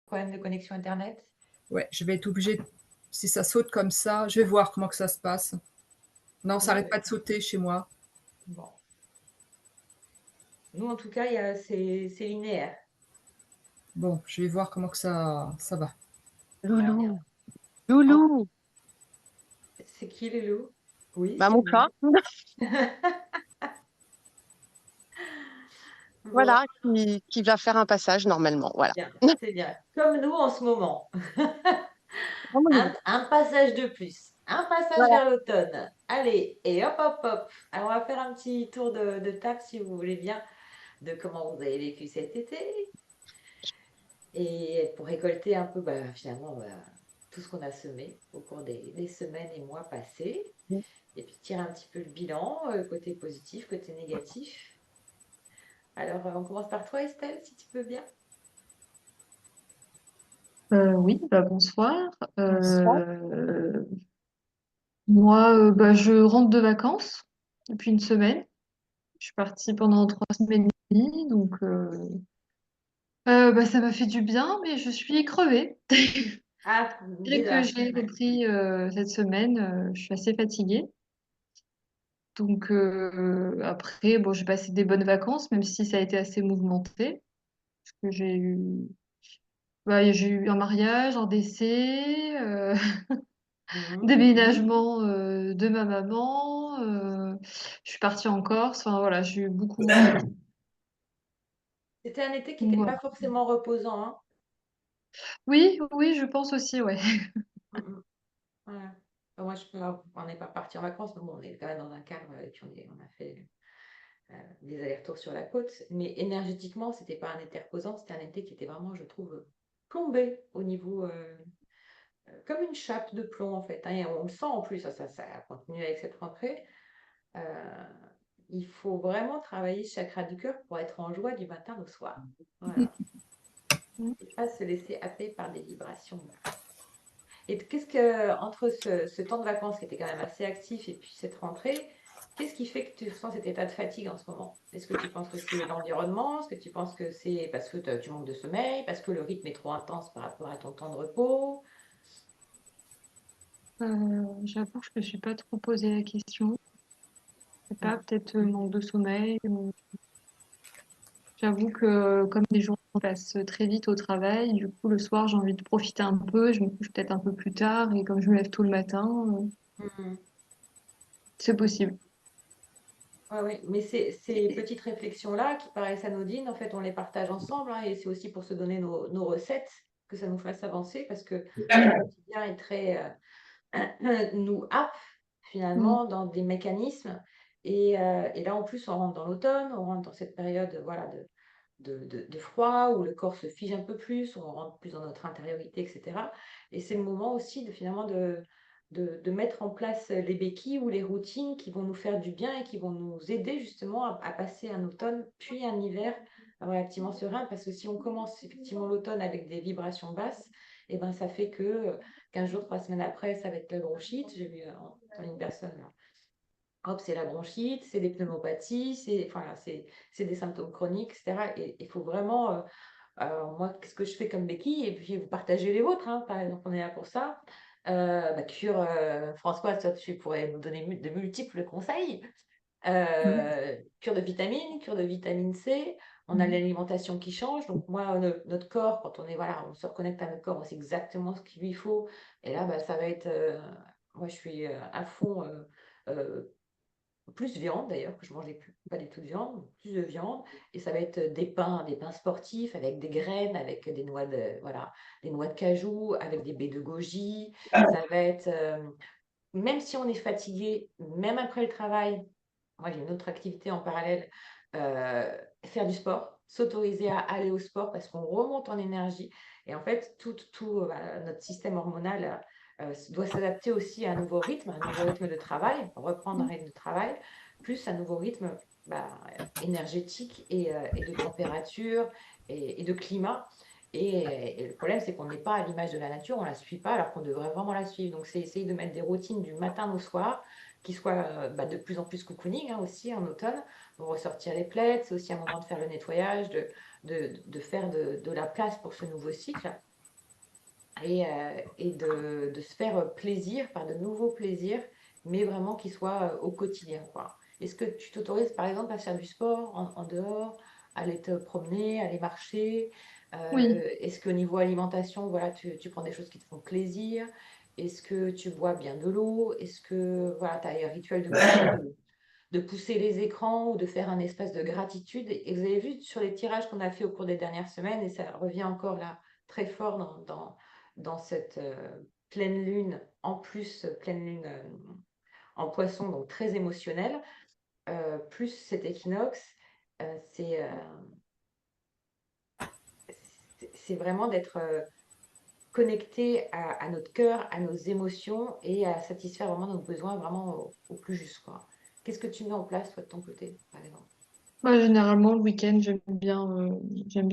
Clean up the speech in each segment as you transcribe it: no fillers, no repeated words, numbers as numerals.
problème de connexion internet? Ouais, je vais être obligée si ça saute comme ça, je vais voir comment que ça se passe. Non, ça Ouais, arrête ouais. pas de sauter chez moi. Bon. Nous, en tout cas, c'est linéaire. Bon, je vais voir comment que ça va. Ah, bien. Loulou, Oh, loulou, c'est qui les loups? Oui, bah c'est mon moi. chat, Bon, voilà, qui va faire un passage normalement, voilà. bien, c'est bien. Comme nous en ce moment. Vraiment loulou. Un passage de plus. Un passage Voilà. vers l'automne. Allez, et hop, hop, hop. Alors, on va faire un petit tour de table, si vous voulez bien, de comment vous avez vécu cet été. Et pour récolter un peu, finalement, tout ce qu'on a semé au cours des semaines et mois passés. Et puis tirer un petit peu le bilan, côté positif, côté négatif. Alors, on commence par toi, Estelle, si tu veux bien. Oui, bonsoir. Bonsoir. Moi, je rentre de vacances depuis une semaine. Je suis partie pendant 3 semaines et demie, donc ça m'a fait du bien, mais je suis crevée. Ah, Dès que déjà, j'ai ouais. repris cette semaine, je suis assez fatiguée. Donc après, bon, j'ai passé des bonnes vacances, même si ça a été assez mouvementé. Parce que j'ai eu un mariage, un décès. Mhm. Déménagement de ma maman. Je suis partie en Corse. Enfin voilà, j'ai eu beaucoup, beaucoup de choses. C'était un été qui Donc, n'était voilà. pas forcément reposant, hein. Oui, oui, je pense aussi, ouais. Mhm. Voilà. Moi, on n'est pas parti en vacances, mais bon, on est quand même dans un cadre, et puis on a fait des allers-retours sur la côte. Mais énergétiquement, c'était pas un été reposant, c'était un été qui était vraiment, je trouve, plombé au niveau, comme une chape de plomb, en fait, hein. Et on le sent en plus, ça a continué avec cette rentrée. Euh, il faut vraiment travailler ce chakra du cœur pour être en joie du matin au soir. Voilà. Et pas se laisser happer par des vibrations basses. Et qu'est-ce que, entre ce temps de vacances qui était quand même assez actif et puis cette rentrée, qu'est-ce qui fait que tu ressens cet état de fatigue en ce moment? Est-ce que tu penses que c'est l'environnement? Est-ce que tu penses que c'est parce que tu manques de sommeil? Parce que le rythme est trop intense par rapport à ton temps de repos? J'avoue que je me suis pas trop posé la question. C'est pas Mm. peut-être manque de sommeil. J'avoue que comme les jours passent très vite au travail, du coup le soir j'ai envie de profiter un peu. Je me couche peut-être un peu plus tard et comme je me lève tôt le matin, Mm. c'est possible. Ouais, oui, mais ces petites réflexions-là qui paraissent anodines, en fait, on les partage ensemble, hein, et c'est aussi pour se donner nos recettes que ça nous fasse avancer parce que le quotidien est très, nous happe Mm. finalement dans des mécanismes. Et là, en plus, on rentre dans l'automne, on rentre dans cette période voilà, de froid où le corps se fige un peu plus, on rentre plus dans notre intériorité, etc. Et c'est le moment aussi finalement de mettre en place les béquilles ou les routines qui vont nous faire du bien et qui vont nous aider justement à passer un automne puis un hiver relativement serein. Parce que si on commence effectivement l'automne avec des vibrations basses, et ben ça fait que 15 jours, 3 semaines après, ça va être la bronchite. J'ai vu entendre une personne là. Hop, c'est la bronchite, c'est des pneumopathies, c'est des symptômes chroniques, etc. Et il faut vraiment, moi, qu'est-ce que je fais comme béquille? Et puis vous partagez les vôtres, hein, par exemple, on est là pour ça. Cure, Françoise, toi, tu pourrais nous donner de multiples conseils. Cure de vitamines, cure de vitamine C. On a Mm. l'alimentation qui change. Donc moi, notre corps, quand on est voilà, on se reconnecte à notre corps, on sait exactement ce qu'il lui faut. Et là, ça va être, moi, je suis à fond. Euh, Plus viande d'ailleurs, que je mangeais pas du tout de viande, plus de viande. Et ça va être des pains sportifs avec des graines, avec des noix voilà, des noix de cajou, avec des baies de goji. Ça va être, même si on est fatigué, même après le travail, moi j'ai une autre activité en parallèle, faire du sport, s'autoriser à aller au sport parce qu'on remonte en énergie. Et en fait, voilà, notre système hormonal doit s'adapter aussi à un nouveau rythme de travail, reprendre un rythme de travail, plus un nouveau rythme énergétique et de température et de climat. Et le problème, c'est qu'on n'est pas à l'image de la nature, on ne la suit pas alors qu'on devrait vraiment la suivre. Donc, c'est essayer de mettre des routines du matin au soir qui soient de plus en plus cocooning, hein, aussi en automne, pour ressortir les plaids. C'est aussi un moment de faire le nettoyage, de faire de la place pour ce nouveau cycle. et de se faire plaisir par de nouveaux plaisirs, mais vraiment qui soient au quotidien, quoi. Est-ce que tu t'autorises, par exemple, à faire du sport en dehors, à aller te promener, aller marcher? Oui. Est-ce qu'au niveau alimentation, voilà, tu prends des choses qui te font plaisir? Est-ce que tu bois bien de l'eau? Est-ce que voilà, tu as un rituel de coucher, de pousser les écrans ou de faire un espace de gratitude? Et vous avez vu sur les tirages qu'on a fait au cours des dernières semaines, et ça revient encore là très fort dans cette pleine lune, en plus pleine lune en poisson, donc très émotionnelle, plus cet équinoxe, euh, c'est euh, c'est vraiment d'être connecté à notre cœur, à nos émotions et à satisfaire vraiment nos besoins vraiment au plus juste, quoi. Qu'est-ce que tu mets en place, toi, de ton côté, par exemple? Moi, généralement, le week-end, j'aime bien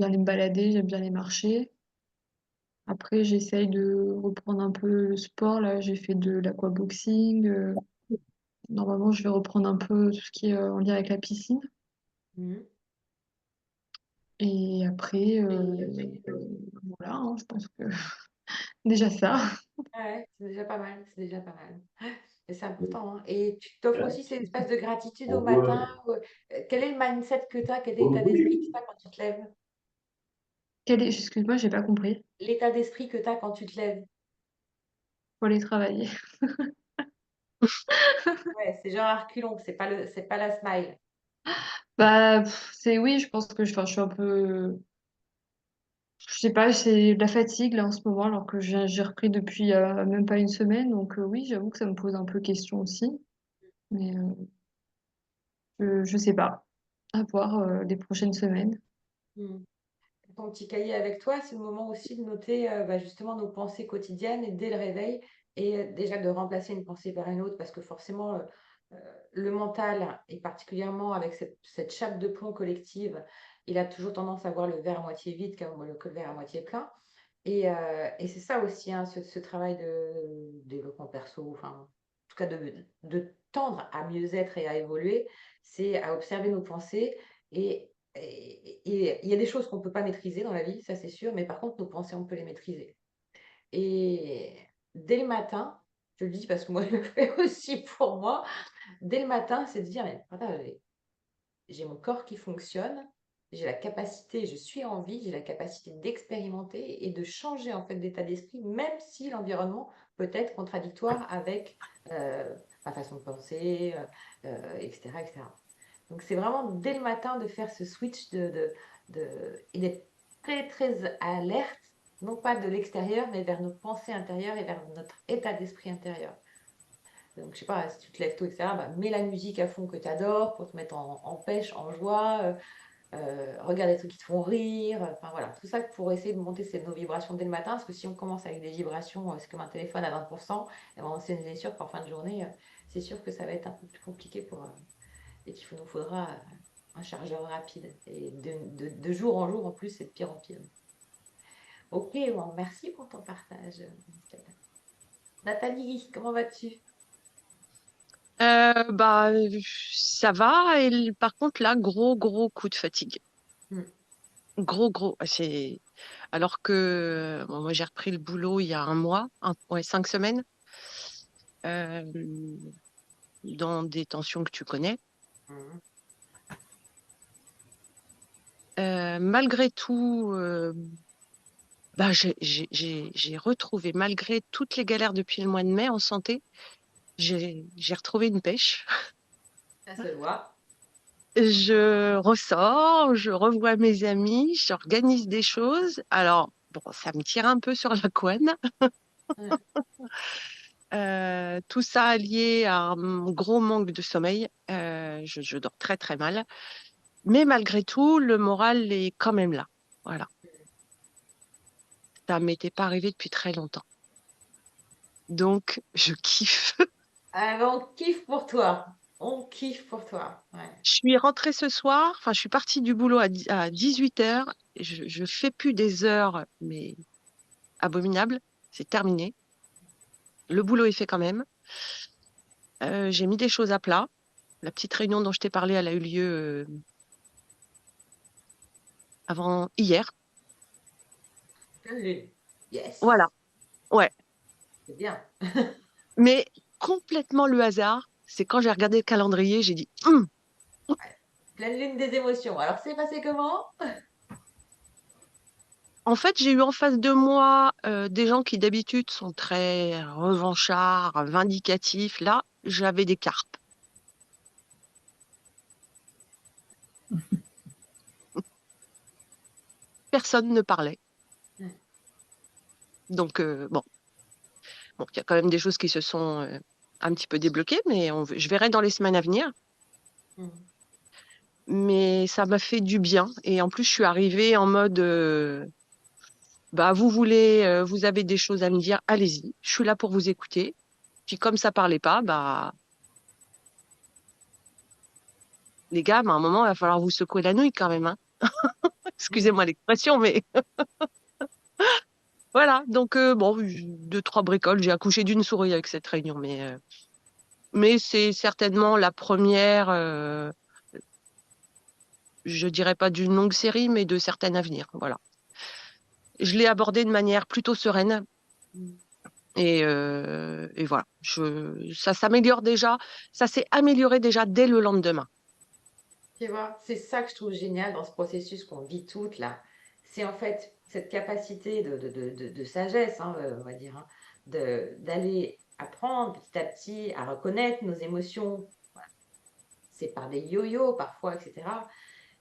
aller me balader, j'aime bien aller marcher. Après, j'essaye de reprendre un peu le sport. Là, j'ai fait de l'aquaboxing. Normalement, je vais reprendre un peu tout ce qui est en lien avec la piscine. Mhm. Et après, voilà, hein, je pense que déjà ça. Ouais, c'est déjà pas mal, c'est déjà pas mal. Et c'est important, hein. Et tu t'offres aussi ces espaces de gratitude au matin. Quel est le mindset que tu as? Quel est l'état d'esprit que tu as quand tu te lèves? Excuse-moi, j'ai pas compris. L'état d'esprit que tu as quand tu te lèves. Faut aller travailler. Ouais, c'est genre à reculons, c'est pas la smile. Bah, oui, je pense que je suis un peu, je sais pas, c'est de la fatigue là en ce moment, alors que j'ai repris depuis même pas une semaine. Donc, oui, j'avoue que ça me pose un peu question aussi. Mais je sais pas. À voir les prochaines semaines. Hmm. Ton petit cahier avec toi, c'est le moment aussi de noter bah, justement nos pensées quotidiennes et dès le réveil, et déjà de remplacer une pensée par une autre, parce que forcément, euh, le mental, et particulièrement avec cette chape de plomb collective, il a toujours tendance à voir le verre à moitié vide que le verre à moitié plein. Et c'est ça aussi, hein, ce travail de développement perso, enfin, en tout cas de tendre à mieux être et à évoluer, c'est à observer nos pensées. Et il y a des choses qu'on ne peut pas maîtriser dans la vie, ça c'est sûr, mais par contre, nos pensées, on peut les maîtriser. Et dès le matin, je le dis parce que moi, je le fais aussi pour moi, dès le matin, c'est de dire, mais attends, j'ai mon corps qui fonctionne, j'ai la capacité, je suis en vie, j'ai la capacité d'expérimenter et de changer en fait d'état d'esprit, même si l'environnement peut être contradictoire avec ma façon de penser, etc., etc. Donc c'est vraiment dès le matin de faire ce switch et d'être très très alerte, non pas de l'extérieur, mais vers nos pensées intérieures et vers notre état d'esprit intérieur. Donc, je sais pas, si tu te lèves tôt, etc., bah, mets la musique à fond que tu adores pour te mettre en pêche, en joie. Regarde des trucs qui te font rire. Enfin, voilà, tout ça pour essayer de monter nos vibrations dès le matin. Parce que si on commence avec des vibrations, c'est comme un téléphone à 20%, et ben, c'est sûr qu'en fin de journée, c'est sûr que ça va être un peu plus compliqué et qu'il nous faudra un chargeur rapide. Et de jour en jour, en plus, c'est de pire en pire. Ok, bon, merci pour ton partage. Nathalie, comment vas-tu? Bah, ça va. Par contre, là, gros coup de fatigue. Hmm. Gros. Alors que bon, moi, j'ai repris le boulot il y a un mois, ouais, 5 semaines, euh, dans des tensions que tu connais. Hmm. Malgré tout, bah, j'ai retrouvé, malgré toutes les galères depuis le mois de mai en santé, j'ai retrouvé une pêche. Ça se voit. Je ressors, je revois mes amis, j'organise des choses. Alors, bon, ça me tire un peu sur la couenne. Hmm. Tout ça lié à un gros manque de sommeil. Je dors très très mal. Mais malgré tout, le moral est quand même là. Voilà. Ça m'était pas arrivé depuis très longtemps. Donc, je kiffe. Ah, ben, on kiffe pour toi. On kiffe pour toi. Ouais. Je suis rentrée ce soir, enfin, je suis partie du boulot à 18h. Je fais plus des heures, mais abominables. C'est terminé. Le boulot est fait quand même. J'ai mis des choses à plat. La petite réunion dont je t'ai parlé, elle a eu lieu avant hier. Pleine lune. Voilà. Yes. Ouais, C'est bien. mais complètement le hasard, c'est quand j'ai regardé le calendrier, j'ai dit Pleine lune des émotions. Alors, c'est passé comment? En fait, j'ai eu en face de moi des gens qui d'habitude sont très revanchards, vindicatifs. Là, j'avais des carpes. Personne ne parlait. Ouais. Donc, bon, il y a quand même des choses qui se sont un petit peu débloquées, mais je verrai dans les semaines à venir. Mhm. Mais ça m'a fait du bien. Et en plus, je suis arrivée en mode, bah, vous avez des choses à me dire, allez-y. Je suis là pour vous écouter. Puis comme ça parlait pas, bah, les gars, bah, à un moment, il va falloir vous secouer la nouille quand même, hein. Mhm. Excusez-moi l'expression, mais voilà. Donc, bon, deux, trois bricoles. J'ai accouché d'une souris avec cette réunion, mais c'est certainement la première, je dirais pas d'une longue série, mais de certaines à venir. Voilà. Je l'ai abordée de manière plutôt sereine. Mhm. Et voilà, ça s'améliore déjà, ça s'est amélioré déjà dès le lendemain. Tu vois, c'est ça que je trouve génial dans ce processus qu'on vit toutes là. C'est en fait cette capacité de sagesse, hein, on va dire, hein, d'aller apprendre petit à petit à reconnaître nos émotions. Voilà. C'est par des yo-yo parfois, etc.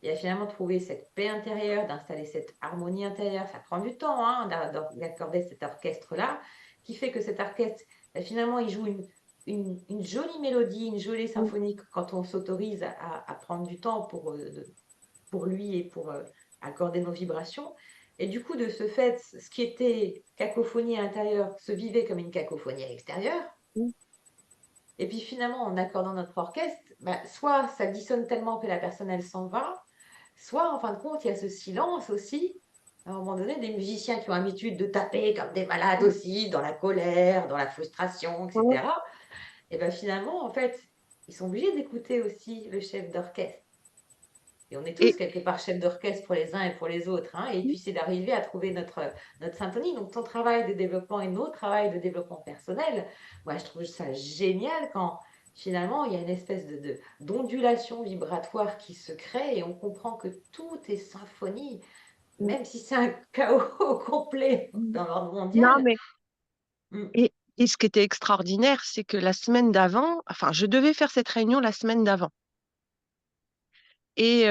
Et à finalement trouver cette paix intérieure, d'installer cette harmonie intérieure. Ça prend du temps hein, d'accorder cet orchestre-là, qui fait que cet orchestre, ben, finalement, il joue une jolie mélodie, une jolie symphonie quand on s'autorise à prendre du temps pour lui et pour accorder nos vibrations. Et du coup, de ce fait, ce qui était cacophonie à l'intérieur se vivait comme une cacophonie à l'extérieur. Et puis finalement, en accordant notre orchestre, bah, soit ça dissonne tellement que la personne, elle s'en va, soit en fin de compte, il y a ce silence aussi. À un moment donné, des musiciens qui ont l'habitude de taper comme des malades aussi, dans la colère, dans la frustration, etc. Et bien finalement, en fait, ils sont obligés d'écouter aussi le chef d'orchestre. Et on est tous Et quelque part chef d'orchestre pour les uns et pour les autres, hein. Et puis c'est d'arriver à trouver notre syntonie. Donc ton travail de développement et notre travail de développement personnel, moi je trouve ça génial quand finalement il y a une espèce d'ondulation vibratoire qui se crée et on comprend que tout est symphonie, même si c'est un chaos complet dans l'ordre non, mondial. mais Mm. et ce qui était extraordinaire, c'est que la semaine d'avant, enfin, je devais faire cette réunion la semaine d'avant. Et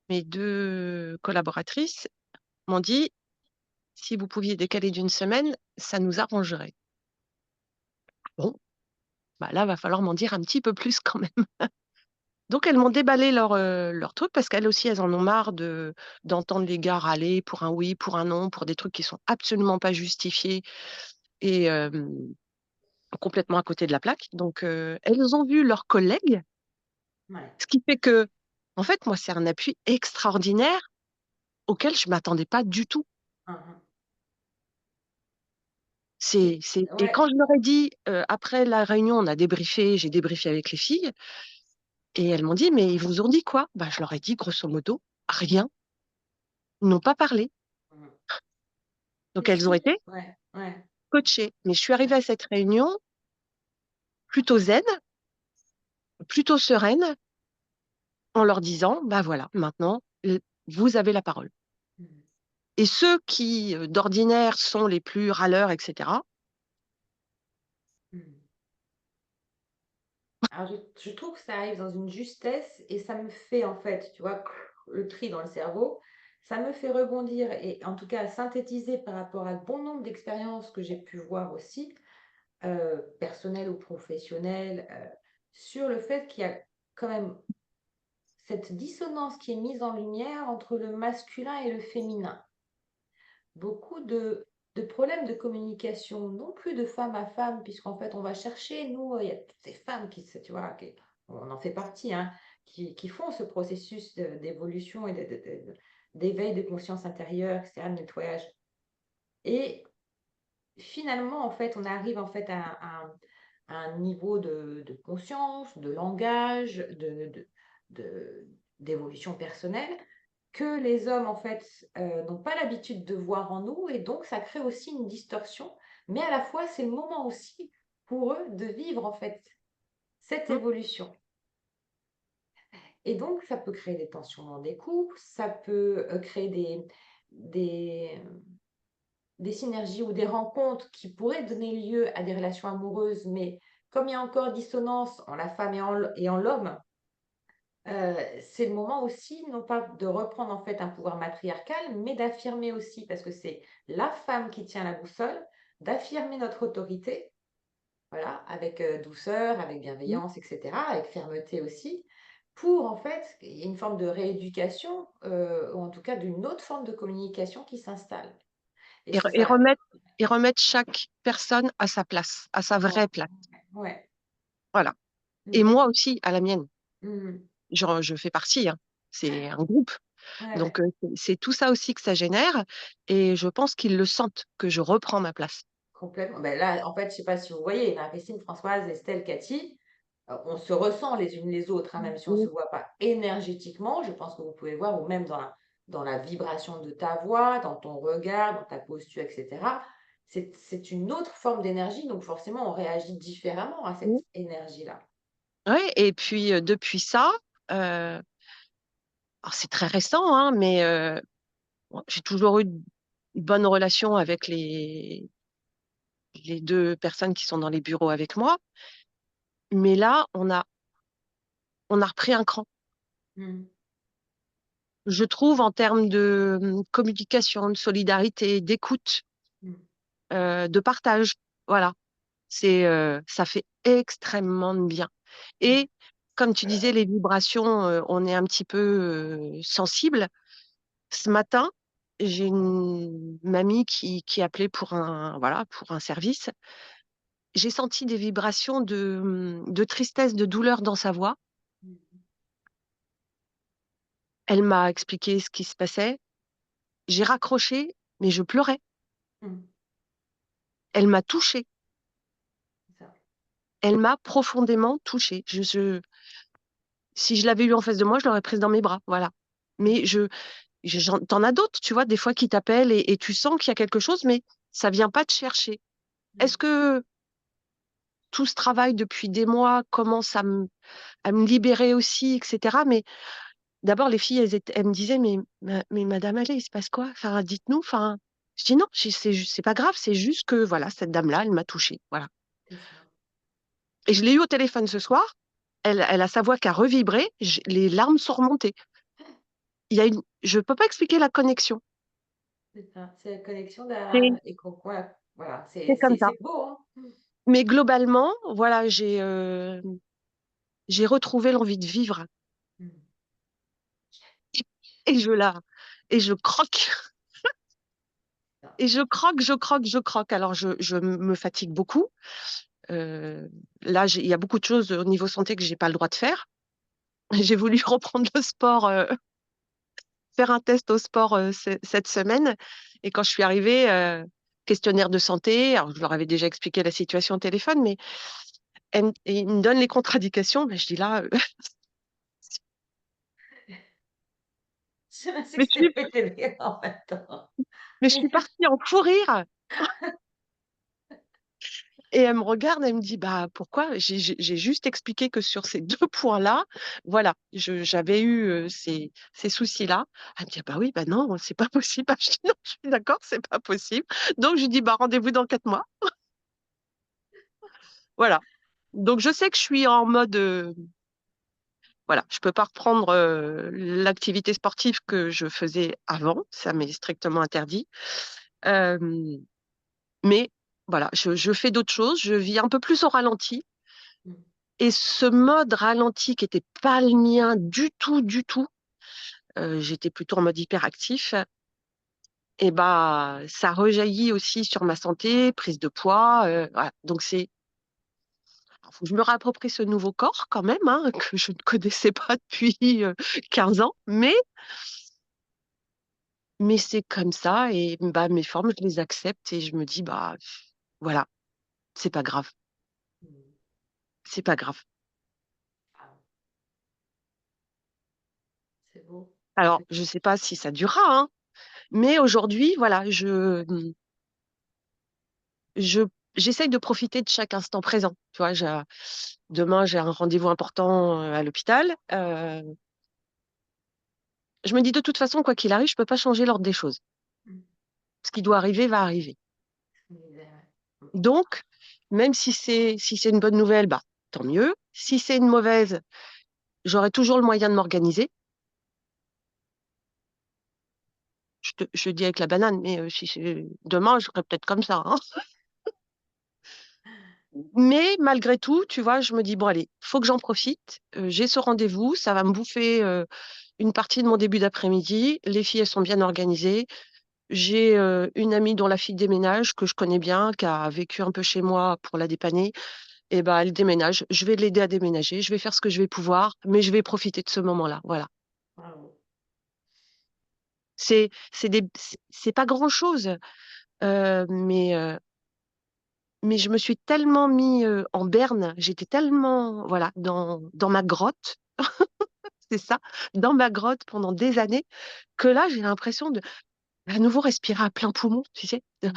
mes deux collaboratrices m'ont dit, si vous pouviez décaler d'une semaine, ça nous arrangerait. Bon, bah là, va falloir m'en dire un petit peu plus quand même. Donc, elles m'ont déballé leur truc parce qu'elles aussi, elles en ont marre d'entendre les gars râler pour un oui, pour un non, pour des trucs qui sont absolument pas justifiés et complètement à côté de la plaque. Donc, elles ont vu leurs collègues, Ouais. ce qui fait que, en fait, moi, c'est un appui extraordinaire auquel je m'attendais pas du tout. Mhm. Et Ouais. quand je leur ai dit, après la réunion, on a débriefé, j'ai débriefé avec les filles, et elles m'ont dit, mais ils vous ont dit quoi? Bah, je leur ai dit, grosso modo, rien. Ils n'ont pas parlé. Mhm. Donc, elles ont été Ouais. Ouais. coachée. Mais je suis arrivée à cette réunion plutôt zen, plutôt sereine, en leur disant, bah voilà, maintenant, vous avez la parole. Mhm. Et ceux qui, d'ordinaire, sont les plus râleurs, etc., Mhm. Alors, je trouve que ça arrive dans une justesse et ça me fait, en fait, tu vois, le tri dans le cerveau, ça me fait rebondir et en tout cas synthétiser par rapport à bon nombre d'expériences que j'ai pu voir aussi, personnelles ou professionnelles, sur le fait qu'il y a quand même cette dissonance qui est mise en lumière entre le masculin et le féminin. Beaucoup de problèmes de communication, non plus de femme à femme, puisqu'en fait, on va chercher, nous, il y a toutes ces femmes qui, tu vois, on en fait partie, hein, qui font ce processus d'évolution et d'éveil de conscience intérieure, etc., de nettoyage. Et finalement, en fait, on arrive en fait à un niveau de conscience, de langage, d'évolution personnelle que les hommes, en fait, n'ont pas l'habitude de voir en nous, et donc ça crée aussi une distorsion. Mais à la fois, c'est le moment aussi pour eux de vivre, en fait, cette Mm. évolution. Et donc, ça peut créer des tensions dans des couples, ça peut créer des, des synergies ou des rencontres qui pourraient donner lieu à des relations amoureuses, mais comme il y a encore dissonance en la femme et en l'homme, c'est le moment aussi, non pas de reprendre en fait un pouvoir matriarcal, mais d'affirmer aussi, parce que c'est la femme qui tient la boussole, d'affirmer notre autorité, voilà, avec douceur, avec Mm. bienveillance, etc., avec fermeté aussi, pour en fait, il y a une forme de rééducation, ou en tout cas d'une autre forme de communication qui s'installe. Et Et, c'est et ça. remettre chaque personne à sa place, à sa Ouais, vraie place. ouais. Voilà. Et Mm, moi aussi, à la mienne. mm. Je fais partie, hein. C'est un groupe. Ouais, Donc, ouais, c'est tout ça aussi que ça génère. Et je pense qu'ils le sentent, que je reprends ma place. complètement. Ben là, en fait, je sais pas si vous voyez, Marie-Christine, Françoise, Estelle, Cathy, on se ressent les unes les autres, hein, même si on ne se Oui. voit pas énergétiquement. Je pense que vous pouvez voir, ou même dans la vibration de ta voix, dans ton regard, dans ta posture, etc. C'est une autre forme d'énergie, donc forcément, on réagit différemment à cette Oui. énergie-là. Ouais, et puis, depuis ça, euh, alors c'est très récent, hein, mais bon, j'ai toujours eu une bonne relation avec les deux personnes qui sont dans les bureaux avec moi. Mais là, on a repris un cran. Mm, Je trouve en termes de communication, de solidarité, d'écoute, mm, de partage. Voilà. Ça fait extrêmement de bien. mm, Et comme tu disais, les vibrations, on est un petit peu sensible. Ce matin, j'ai une mamie qui appelait voilà, pour un service. J'ai senti des vibrations de tristesse, de douleur dans sa voix. mm, Elle m'a expliqué ce qui se passait. J'ai raccroché, mais je pleurais. mm. Elle m'a touchée. C'est ça. Elle m'a profondément touchée. Si je l'avais eu en face de moi, je l'aurais prise dans mes bras. Voilà. Mais t'en as d'autres, tu vois, des fois qui t'appellent et tu sens qu'il y a quelque chose, mais ça vient pas te chercher. Mm, Est-ce que tout ce travail depuis des mois commence à me libérer aussi, etc. Mais d'abord, les filles, elles me disaient, mais Madame Allais, il se passe quoi? Enfin, dites-nous. Enfin, je dis non, c'est pas grave, c'est juste que voilà, cette dame-là, elle m'a touchée. Voilà. c'est ça. Et je l'ai eu au téléphone ce soir. Elle a sa voix qui a revibré. Les larmes sont remontées. Je peux pas expliquer la connexion. C'est ça. C'est la connexion C'est d'âme et voilà, voilà. c'est comme ça. C'est beau, hein? Mais globalement, voilà, j'ai retrouvé l'envie de vivre Mm. et je la, et je croque. Et je croque, je croque, je croque. Alors, je me fatigue beaucoup. Là, il y a beaucoup de choses au niveau santé que j'ai pas le droit de faire. J'ai voulu reprendre le sport, faire un test au sport cette semaine. Et quand je suis arrivée, questionnaire de santé, alors je leur avais déjà expliqué la situation au téléphone, mais ils me donnent les contre-indications. Mais je dis là, Je ne sais mais que je c'est suis, fait aider en même temps. mais je suis partie en fou rire. Et elle me regarde, elle me dit, bah pourquoi? J'ai juste expliqué que sur ces deux points-là, voilà, j'avais eu ces soucis-là. Elle me dit, ah bah oui, bah non, c'est pas possible. Ah, je dis, non, je suis d'accord, c'est pas possible. Donc je lui dis, bah rendez-vous dans 4 mois. Voilà. Donc je sais que je suis en mode, voilà, je peux pas reprendre l'activité sportive que je faisais avant, ça m'est strictement interdit. Euh, mais voilà, je fais d'autres choses, je vis un peu plus au ralenti. Mm. Et ce mode ralenti qui n'était pas le mien du tout, du tout, j'étais plutôt en mode hyperactif, et bah ça rejaillit aussi sur ma santé, prise de poids. Voilà. Donc alors, faut que je me réapproprie ce nouveau corps quand même, hein, que je ne connaissais pas depuis 15 ans, mais c'est comme ça et bah mes formes, je les accepte et je me dis bah voilà, c'est pas grave, Mm. c'est pas grave. Ah, c'est beau. Alors, je ne sais pas si ça durera, hein, mais aujourd'hui, voilà, j'essaye de profiter de chaque instant présent. Tu vois, demain, j'ai un rendez-vous important à l'hôpital. Je me dis de toute façon, quoi qu'il arrive, je ne peux pas changer l'ordre des choses. Mm. Ce qui doit arriver va arriver. Je me disais, ouais. Donc, même si c'est une bonne nouvelle, bah, tant mieux. Si c'est une mauvaise, j'aurai toujours le moyen de m'organiser. Je dis avec la banane, mais si c'est demain, je serai peut-être comme ça, hein. Mais malgré tout, tu vois, je me dis, bon, allez, faut que j'en profite. J'ai ce rendez-vous, ça va me bouffer une partie de mon début d'après-midi. Les filles, elles sont bien organisées. J'ai une amie dont la fille déménage, que je connais bien, qui a vécu un peu chez moi pour la dépanner. Et ben, elle déménage. Je vais l'aider à déménager. Je vais faire ce que je vais pouvoir, mais je vais profiter de ce moment-là. Voilà. Bravo. C'est pas grand-chose, mais je me suis tellement mis en berne, j'étais tellement voilà dans ma grotte, c'est ça, dans ma grotte pendant des années, que là j'ai l'impression de à nouveau respirer à plein poumon, tu sais. Mm.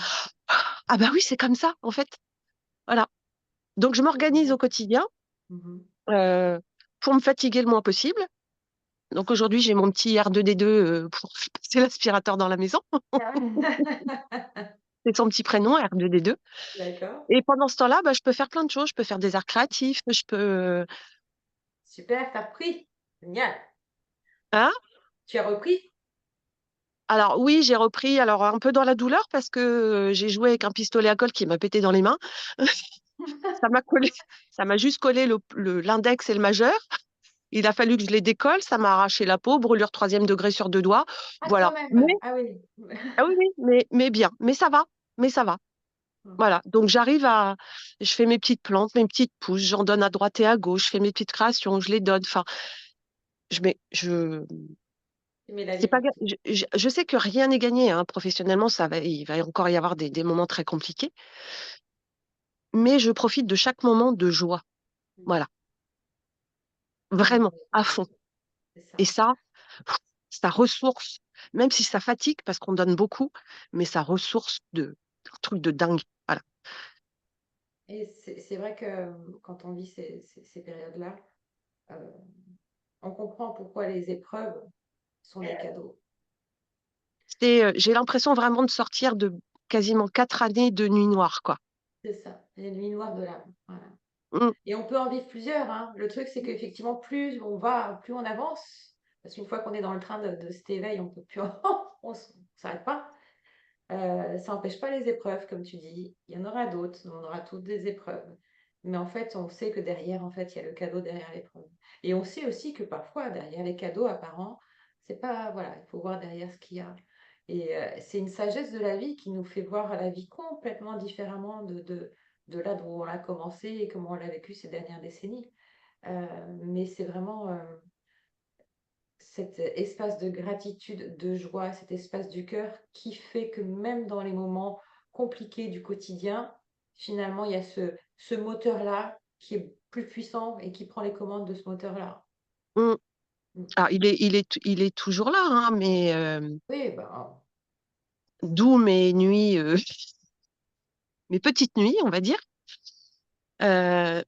Ah bah oui, c'est comme ça en fait. Voilà. Donc je m'organise au quotidien Mhm. euh, pour me fatiguer le moins possible. Donc aujourd'hui j'ai mon petit R2D2 pour passer l'aspirateur dans la maison. C'est son petit prénom R2D2. D'accord. Et pendant ce temps-là, bah, je peux faire plein de choses. Je peux faire des arts créatifs. Je peux. Super, t'as repris. Génial. Hein. Tu as repris? Alors oui, j'ai repris, alors un peu dans la douleur parce que j'ai joué avec un pistolet à colle qui m'a pété dans les mains. Ça m'a collé, ça m'a juste collé l'index et le majeur. Il a fallu que je les décolle, ça m'a arraché la peau, brûlure 3e degré sur 2 doigts. Ah, quand Voilà. même. Ah oui. Ah oui, oui, mais bien. Mais ça va. Mais ça va. Voilà. Donc je fais mes petites plantes, mes petites pousses, j'en donne à droite et à gauche, je fais mes petites créations, je les donne. Enfin, je mets, je, Tu mets la c'est vie pas, pour tout. je sais que rien n'est gagné, hein. Professionnellement, il va encore y avoir des moments très compliqués, mais je profite de chaque moment de joie. Voilà, vraiment, à fond. C'est Et ça. ça ressource, même si ça fatigue parce qu'on donne beaucoup, mais ça ressource un truc de dingue. Voilà. Et c'est vrai que quand on vit ces périodes-là, euh, on comprend pourquoi les épreuves sont des cadeaux. J'ai l'impression vraiment de sortir de quasiment 4 années de nuit noire, quoi. C'est ça, les nuits noires de l'âme. Voilà. Mm. Et on peut en vivre plusieurs, hein. Le truc, c'est qu'effectivement, plus on va, plus on avance. Parce qu'une fois qu'on est dans le train de cet éveil, on peut plus, on s'arrête pas. Ça n'empêche pas les épreuves, comme tu dis. Il y en aura d'autres, on aura toutes des épreuves. Mais en fait, on sait que derrière, en fait, il y a le cadeau derrière l'épreuve. Et on sait aussi que parfois, derrière les cadeaux apparents, c'est pas, voilà, il faut voir derrière ce qu'il y a. Et c'est une sagesse de la vie qui nous fait voir la vie complètement différemment de là d'où on l'a commencé et comment on l'a vécu ces dernières décennies. Mais c'est vraiment cet espace de gratitude, de joie, cet espace du cœur qui fait que même dans les moments compliqués du quotidien, finalement, il y a ce moteur-là qui est plus puissant et qui prend les commandes de ce moteur-là. Mm. Mm. Alors, il est toujours là, hein, mais Oui, ben, d'où mes nuits, mes petites nuits, on va dire. Euh,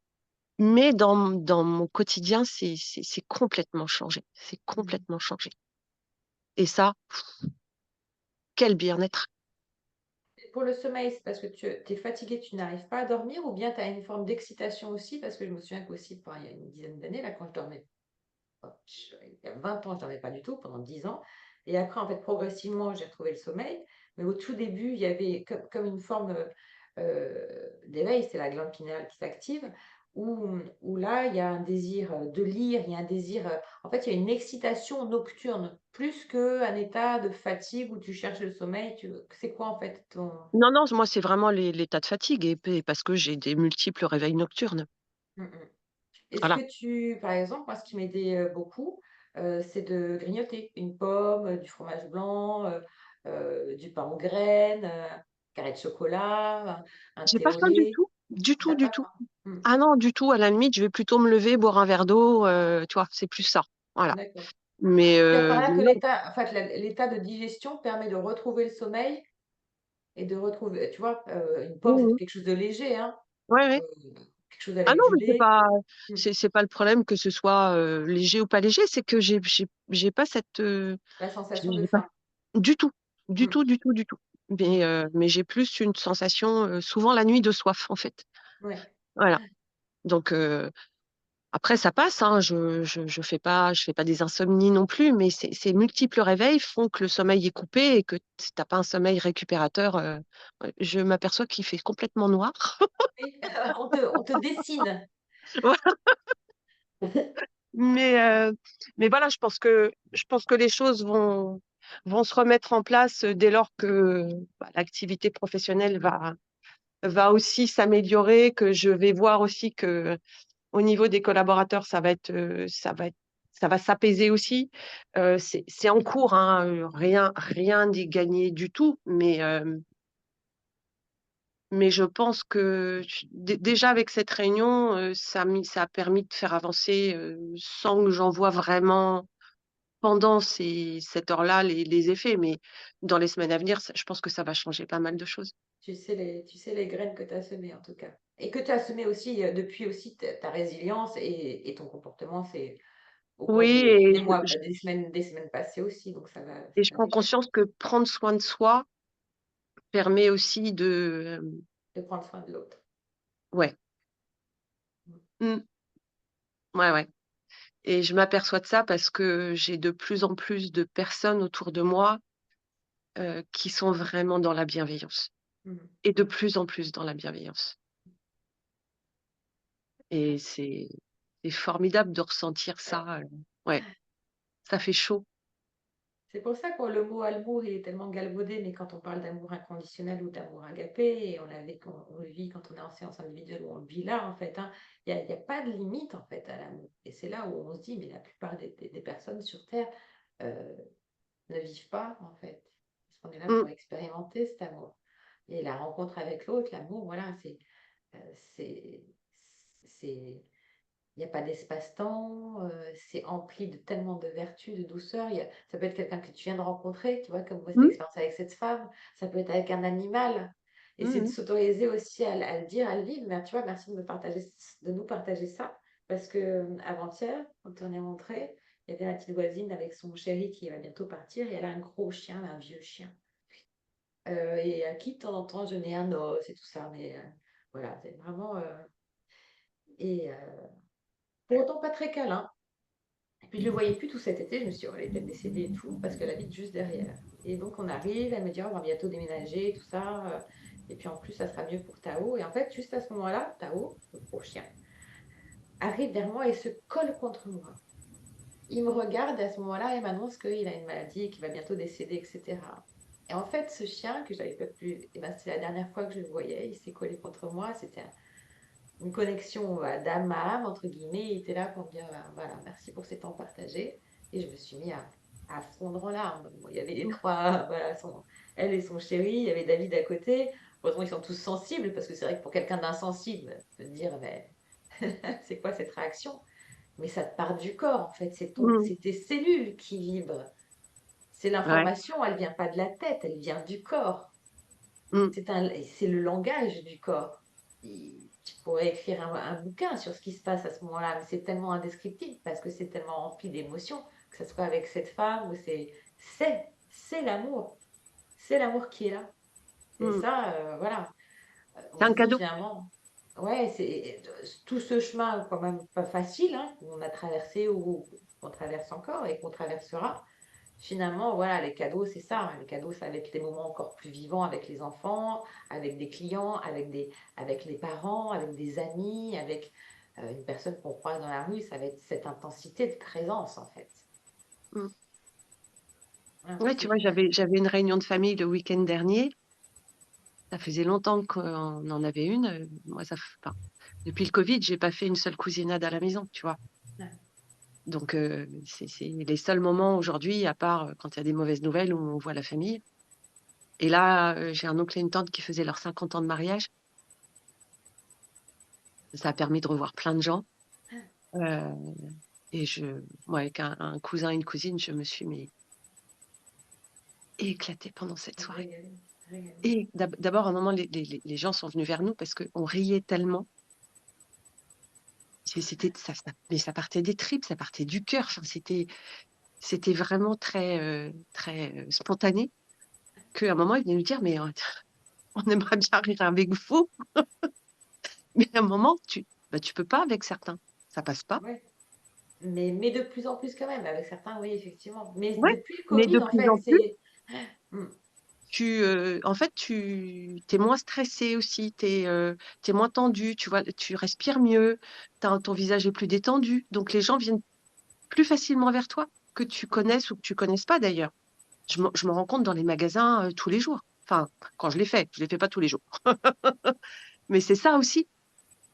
mais dans mon quotidien, c'est complètement changé. C'est mm. complètement changé. Et ça, quel bien-être. Pour le sommeil, c'est parce que tu es fatigué, tu n'arrives pas à dormir ou bien tu as une forme d'excitation aussi, parce que je me souviens qu'aussi, il y a une dizaine d'années, là, quand je dormais il y a 20 ans, je dormais pas du tout, pendant 10 ans. Et après, en fait, progressivement, j'ai retrouvé le sommeil. Mais au tout début, il y avait comme une forme d'éveil, c'est la glande pinéale qui s'active, où là, il y a un désir de lire, il y a un désir, en fait, il y a une excitation nocturne, plus qu'un état de fatigue où tu cherches le sommeil. C'est quoi, en fait, ton... Non, non, moi, c'est vraiment l'état de fatigue et parce que j'ai des multiples réveils nocturnes. Mm, mm. Est-ce Voilà. que par exemple, moi, ce qui m'aidait beaucoup, c'est de grignoter une pomme, du fromage blanc, du pain aux graines, carré de chocolat, un J'ai thé pas au faim du lait. tout. Du tout, T'as du pas tout. faim. Ah non, du tout. À la limite, je vais plutôt me lever, boire un verre d'eau. Tu vois, c'est plus ça. Voilà. D'accord. Mais C'est par là que non, l'état, en fait, l'état de digestion permet de retrouver le sommeil et de retrouver, tu vois, une pomme, c'est mmh, quelque chose de léger, hein, ouais, ouais. euh, quelque chose Ah avec non, du mais lait. Mm. c'est pas le problème que ce soit léger ou pas léger, c'est que j'ai pas cette, La sensation de j'ai pas faim. du tout, du Mm. tout, du tout, du tout. Mais j'ai plus une sensation souvent la nuit de soif en fait. Ouais. Voilà. Donc après ça passe, hein, je fais pas des insomnies non plus, mais ces multiples réveils font que le sommeil est coupé et que t'as pas un sommeil récupérateur. Ouais, je m'aperçois qu'il fait complètement noir. Oui, on te dessine. Mais, voilà, je pense que les choses vont se remettre en place dès lors que l'activité professionnelle va aussi s'améliorer, que je vais voir aussi que au niveau des collaborateurs, ça va s'apaiser aussi. C'est en cours, hein, rien n'est gagné du tout, mais je pense que déjà avec cette réunion, ça a permis de faire avancer sans que j'en vois vraiment pendant cette heure-là les effets, mais dans les semaines à venir, je pense que ça va changer pas mal de choses. Tu sais les graines que tu as semées, en tout cas. Et que tu as semées aussi depuis aussi ta résilience et ton comportement, c'est au cours Oui, des mois, des semaines passées aussi. Donc, ça va, et ça je va prends déjà conscience que prendre soin de soi permet aussi de prendre soin de l'autre. ouais, mmh, ouais, ouais. Et je m'aperçois de ça parce que j'ai de plus en plus de personnes autour de moi qui sont vraiment dans la bienveillance Mhm. et de plus en plus dans la bienveillance. Et c'est formidable de ressentir Ouais. ça. Ouais, ça fait chaud. C'est pour ça que le mot amour il est tellement galvaudé, mais quand on parle d'amour inconditionnel ou d'amour agapé, et on le vit quand on est en séance individuelle ou on le vit là, en fait, hein, il y a pas de limite en fait à l'amour. Et c'est là où on se dit, mais la plupart des personnes sur Terre euh, ne vivent pas en fait. Parce qu'on est là Mmh, pour expérimenter cet amour. Et la rencontre avec l'autre, l'amour, voilà, euh, c'est, c'est, il n'y a pas d'espace-temps, c'est empli de tellement de vertus, de douceur. Ça peut être quelqu'un que tu viens de rencontrer, tu vois, comme moi, cette mmh, expérience avec cette femme. Ça peut être avec un animal. Et c'est de mmh s'autoriser aussi à le dire, à le vivre. Mais tu vois, merci de nous partager ça. Parce que avant-hier, quand on est rentré, il y avait la petite voisine avec son chéri qui va bientôt partir. Et elle a un gros chien, un vieux chien. Et à qui de temps en temps je n'ai un os et tout ça. Mais voilà, c'est vraiment. Et pour autant, pas très câlin. Et puis je ne le voyais plus tout cet été, je me suis dit, oh, elle est peut-être décédée et tout, parce qu'elle habite juste derrière. Et donc on arrive, elle me dit, oh, on va bientôt déménager, tout ça. Et puis en plus, ça sera mieux pour Tao. Et en fait, juste à ce moment-là, Tao, le gros chien, arrive vers moi et se colle contre moi. Il me regarde et à ce moment-là, il m'annonce qu'il a une maladie et qu'il va bientôt décéder, etc. Et en fait, ce chien que j'avais pas plus, eh ben, c'est la dernière fois que je le voyais, il s'est collé contre moi. C'était une connexion d'âme à âme, entre guillemets. Il était là pour me dire, voilà, merci pour ces temps partagés. Et je me suis mis à fondre en larmes. Bon, il y avait les mh, trois, voilà, elle et son chéri, il y avait David à côté. Heureusement, ils sont tous sensibles, parce que c'est vrai que pour quelqu'un d'insensible, de dire, mais c'est quoi cette réaction? Mais ça te part du corps, en fait. mmh, C'est tes cellules qui vibrent. C'est ouais, l'information, elle vient pas de la tête, elle vient du corps. mmh, C'est le langage du corps. Tu pourrais écrire un bouquin sur ce qui se passe à ce moment-là, mais c'est tellement indescriptible parce que c'est tellement rempli d'émotions, que ce soit avec cette femme ou c'est l'amour. C'est l'amour qui est là. Et mmh. ça, voilà. C'est On un se dit cadeau. finalement, ouais, c'est tout ce chemin quand même pas facile, hein, qu'on a traversé ou qu'on traverse encore et qu'on traversera. Finalement, voilà, les cadeaux, c'est ça, hein. Les cadeaux, c'est avec des moments encore plus vivants avec les enfants, avec des clients, avec les parents, avec des amis, avec une personne qu'on croise dans la rue. Ça va être cette intensité de présence, en fait. Mmh. Voilà, Ouais, tu c'est vois, j'avais une réunion de famille le week-end dernier. Ça faisait longtemps qu'on en avait une. Moi, enfin, depuis le Covid, j'ai pas fait une seule cousinade à la maison, tu vois. ouais, Donc, c'est les seuls moments aujourd'hui, à part quand il y a des mauvaises nouvelles, où on voit la famille. Et là, j'ai un oncle et une tante qui faisaient leurs 50 ans de mariage. Ça a permis de revoir plein de gens. Heu Et moi, avec un cousin, une cousine, je me suis éclatée pendant cette soirée. Régalé, régalé. Et d'abord, à un moment, les gens sont venus vers nous parce qu'on riait tellement. Mais ça partait des tripes, ça partait du cœur. Enfin, c'était vraiment très, très spontané. Qu'à un moment, ils venaient nous dire, mais on aimerait bien rire avec vous. Mais à un moment, tu peux pas avec certains. Ça passe pas. Ouais. Mais de plus en plus quand même, avec certains, oui, effectivement. Mais Ouais. depuis le Mais de Covid, en plus fait, en plus, c'est. Mm. en fait, tu es moins stressé aussi, tu es moins tendu, tu vois, tu respires mieux, ton visage est plus détendu. Donc, les gens viennent plus facilement vers toi, que tu connaisses ou que tu connaisses pas d'ailleurs. Je me rends compte dans les magasins tous les jours. Enfin, quand je les fais pas tous les jours. Mais c'est ça aussi.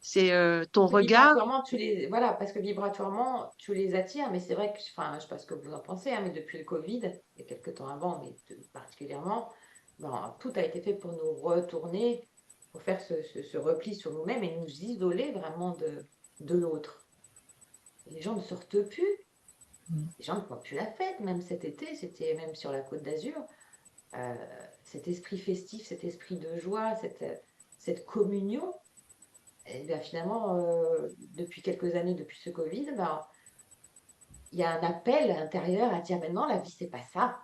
C'est ton Que regard. vibratoirement, voilà, parce que vibratoirement, tu les attires, mais c'est vrai que, enfin, je sais pas ce que vous en pensez, hein, mais depuis le Covid, et quelques temps avant, mais particulièrement, ben, tout a été fait pour nous retourner, pour faire ce repli sur nous-mêmes et nous isoler vraiment de l'autre. Les gens ne sortent plus, les gens ne font plus la fête, même cet été, c'était même sur la Côte d'Azur, euh, cet esprit festif, cet esprit de joie, cette communion. Et bien finalement, depuis quelques années, depuis ce Covid, ben, il y a un appel intérieur à dire maintenant, la vie, c'est pas ça.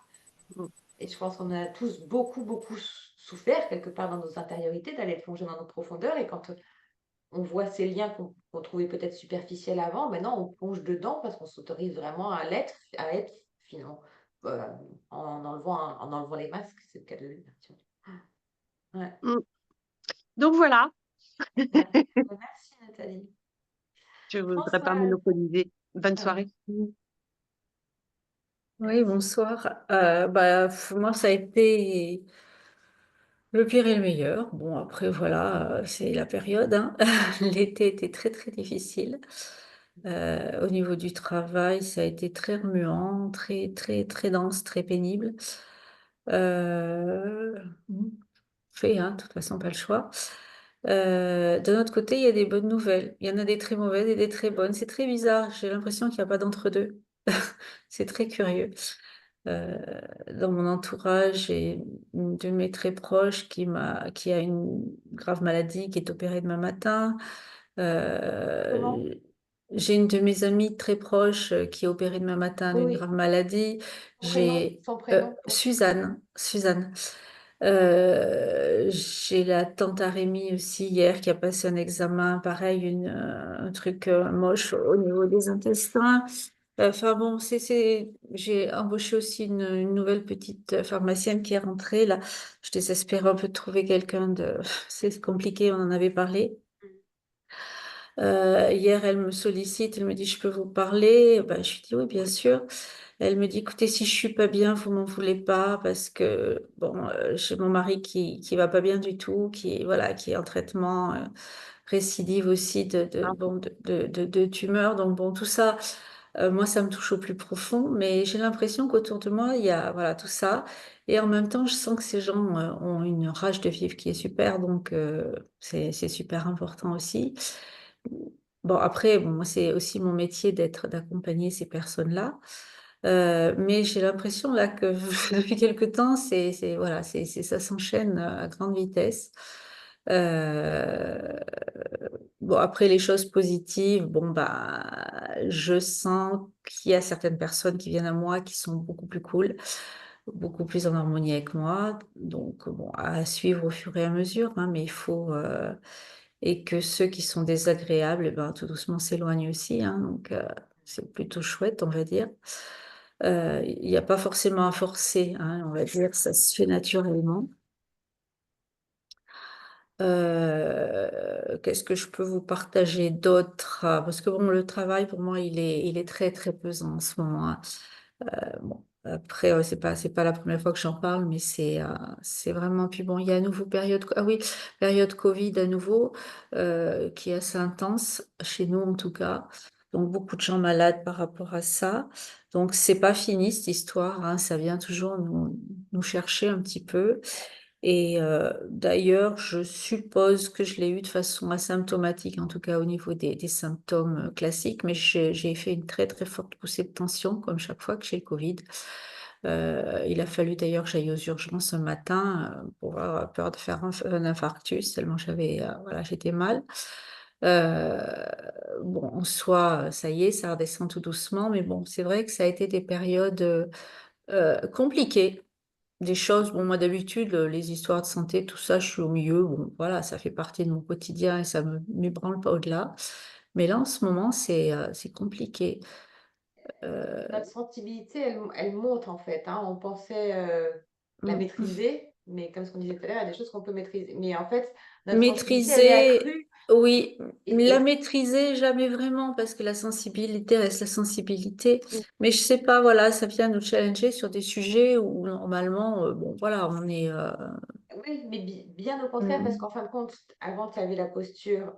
Et je pense qu'on a tous beaucoup, beaucoup souffert quelque part dans nos intériorités d'aller plonger dans nos profondeurs. Et quand on voit ces liens qu'on trouvait peut-être superficiels avant, maintenant, on plonge dedans parce qu'on s'autorise vraiment à être finalement, euh, en enlevant les masques, c'est le cas de le dire. Ouais. Mm. Donc voilà, Ouais. Merci Nathalie. je ne voudrais pas Françoise. monopoliser. Bonne Ah, soirée. Oui, bonsoir. Moi, ça a été le pire et le meilleur. Bon, après, voilà, c'est la période, hein. L'été était très, très difficile. Au niveau du travail, ça a été très remuant, très, très, très dense, très pénible. Euh, Fait, hein, de toute façon, pas le choix. De notre côté, il y a des bonnes nouvelles. Il y en a des très mauvaises et des très bonnes. C'est très bizarre. J'ai l'impression qu'il n'y a pas d'entre-deux. C'est très curieux. Euh, Dans mon entourage, j'ai une de mes très proches qui a une grave maladie, qui est opérée demain matin. comment? Euh, j'ai une de mes amies très proches qui est opérée demain matin Oui, d'une oui. grave maladie. J'ai Son prénom. Suzanne. Suzanne. J'ai la tante Arémie aussi hier qui a passé un examen, pareil, un truc moche au niveau des intestins. Enfin bon, j'ai embauché aussi une nouvelle petite pharmacienne qui est rentrée là. Je désespère un peu de trouver quelqu'un de. C'est compliqué, on en avait parlé. Hier, elle me sollicite, elle me dit, je peux vous parler? Ben, je lui dis oui, bien sûr. Elle me dit, écoutez, si je suis pas bien, vous m'en voulez pas parce que bon, j'ai mon mari qui va pas bien du tout, qui est en traitement récidive aussi Ah, de tumeur. Donc bon, tout ça, moi, ça me touche au plus profond, mais j'ai l'impression qu'autour de moi, il y a voilà tout ça. Et en même temps, je sens que ces gens ont une rage de vivre qui est super, donc c'est super important aussi. Bon, après, bon, moi, c'est aussi mon métier d'accompagner ces personnes-là. Mais j'ai l'impression là que depuis quelque temps, voilà, ça s'enchaîne à grande vitesse. Euh, bon, après les choses positives, bon, bah, je sens qu'il y a certaines personnes qui viennent à moi qui sont beaucoup plus cool, beaucoup plus en harmonie avec moi. Donc, bon, à suivre au fur et à mesure, hein, mais il faut, et que ceux qui sont désagréables, eh ben, tout doucement s'éloignent aussi, hein, donc c'est plutôt chouette, on va dire. Il n'y a pas forcément à forcer, hein, on va dire, ça se fait naturellement. Qu'est-ce que je peux vous partager d'autre? Parce que bon, le travail pour moi, il est très très pesant en ce moment, hein. Bon, après, c'est pas la première fois que j'en parle, mais c'est vraiment. Puis bon, il y a à nouveau période Covid à nouveau, qui est assez intense, chez nous en tout cas. Donc beaucoup de gens malades par rapport à ça. Donc c'est pas fini cette histoire, hein, ça vient toujours nous chercher un petit peu. Et d'ailleurs, je suppose que je l'ai eu de façon asymptomatique, en tout cas au niveau des symptômes classiques, mais j'ai fait une très très forte poussée de tension, comme chaque fois que j'ai le Covid. Il a fallu d'ailleurs que j'aille aux urgences un matin pour avoir peur de faire un infarctus, tellement voilà, j'étais mal. Bon, en soi, ça y est, ça redescend tout doucement, mais bon, c'est vrai que ça a été des périodes compliquées. Des choses, bon, moi d'habitude, les histoires de santé, tout ça, je suis au milieu, bon, voilà, ça fait partie de mon quotidien et ça me m'ébranle pas au-delà. Mais là, en ce moment, c'est compliqué. Euh, Notre sensibilité, elle monte en fait, hein. On pensait la mm. maîtriser, mais comme ce qu'on disait tout à l'heure, il y a des choses qu'on peut maîtriser. Mais en fait, notre sensibilité, elle est Maîtriser, accrue. oui, la Et maîtriser, jamais vraiment, parce que la sensibilité reste la sensibilité. Mm. Mais je sais pas, voilà, ça vient nous challenger sur des sujets où normalement, bon, voilà, on est. Oui, mais bien au contraire, parce Mm, qu'en fin de compte, avant, tu avais la posture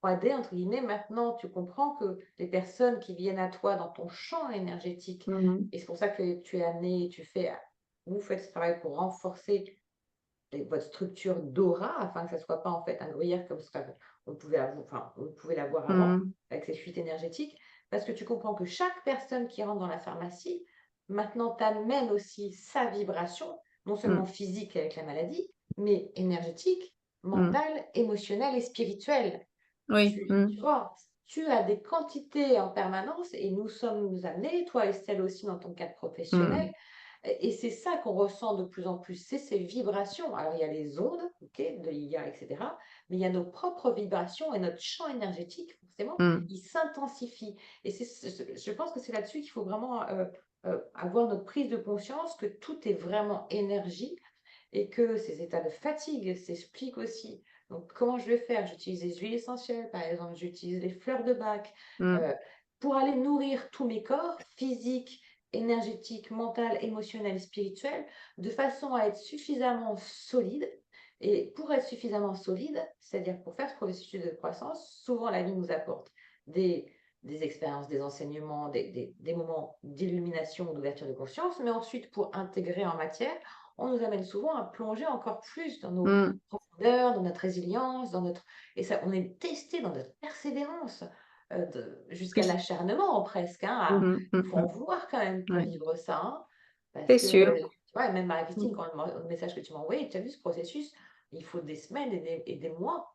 3D, entre guillemets. Maintenant, tu comprends que les personnes qui viennent à toi dans ton champ énergétique, mm, et c'est pour ça que tu es amené, vous faites ce travail pour renforcer votre structure d'aura, afin que ça ne soit pas en fait un gruyère comme ça, on pouvait l'avoir avant, mm, avec ces fuites énergétiques, parce que tu comprends que chaque personne qui rentre dans la pharmacie, maintenant t'amène aussi sa vibration, non seulement mm, physique avec la maladie, mais énergétique, mm. mentale, émotionnelle et spirituelle. Oui. Tu vois, tu as des quantités en permanence et nous sommes amenés, toi Estelle aussi dans ton cadre professionnel, Mm, et c'est ça qu'on ressent de plus en plus, c'est ces vibrations. Alors, il y a les ondes, ok, de l'IA, etc. Mais il y a nos propres vibrations et notre champ énergétique, forcément, mm, il s'intensifie. Et je pense que c'est là-dessus qu'il faut vraiment avoir notre prise de conscience que tout est vraiment énergie et que ces états de fatigue s'expliquent aussi. Donc, comment je vais faire? J'utilise les huiles essentielles, par exemple, j'utilise les fleurs de bac mm, euh, pour aller nourrir tous mes corps physiques, énergétique, mentale, émotionnelle et spirituelle, de façon à être suffisamment solide. Et pour être suffisamment solide, c'est-à-dire pour faire ce processus de croissance, souvent la vie nous apporte des, des expériences, des enseignements, des moments d'illumination ou d'ouverture de conscience, mais ensuite pour intégrer en matière, on nous amène souvent à plonger encore plus dans nos mm, profondeurs, dans notre résilience, et ça, on est testé dans notre persévérance jusqu'à oui. l'acharnement presque, hein. Mm, Il faut en mm, vouloir quand même pour ouais. vivre ça, hein, parce C'est que, sûr. tu vois, même Marie-Christine, Mm. quand le message que tu m'as envoyé, tu as vu ce processus, il faut des semaines et des mois.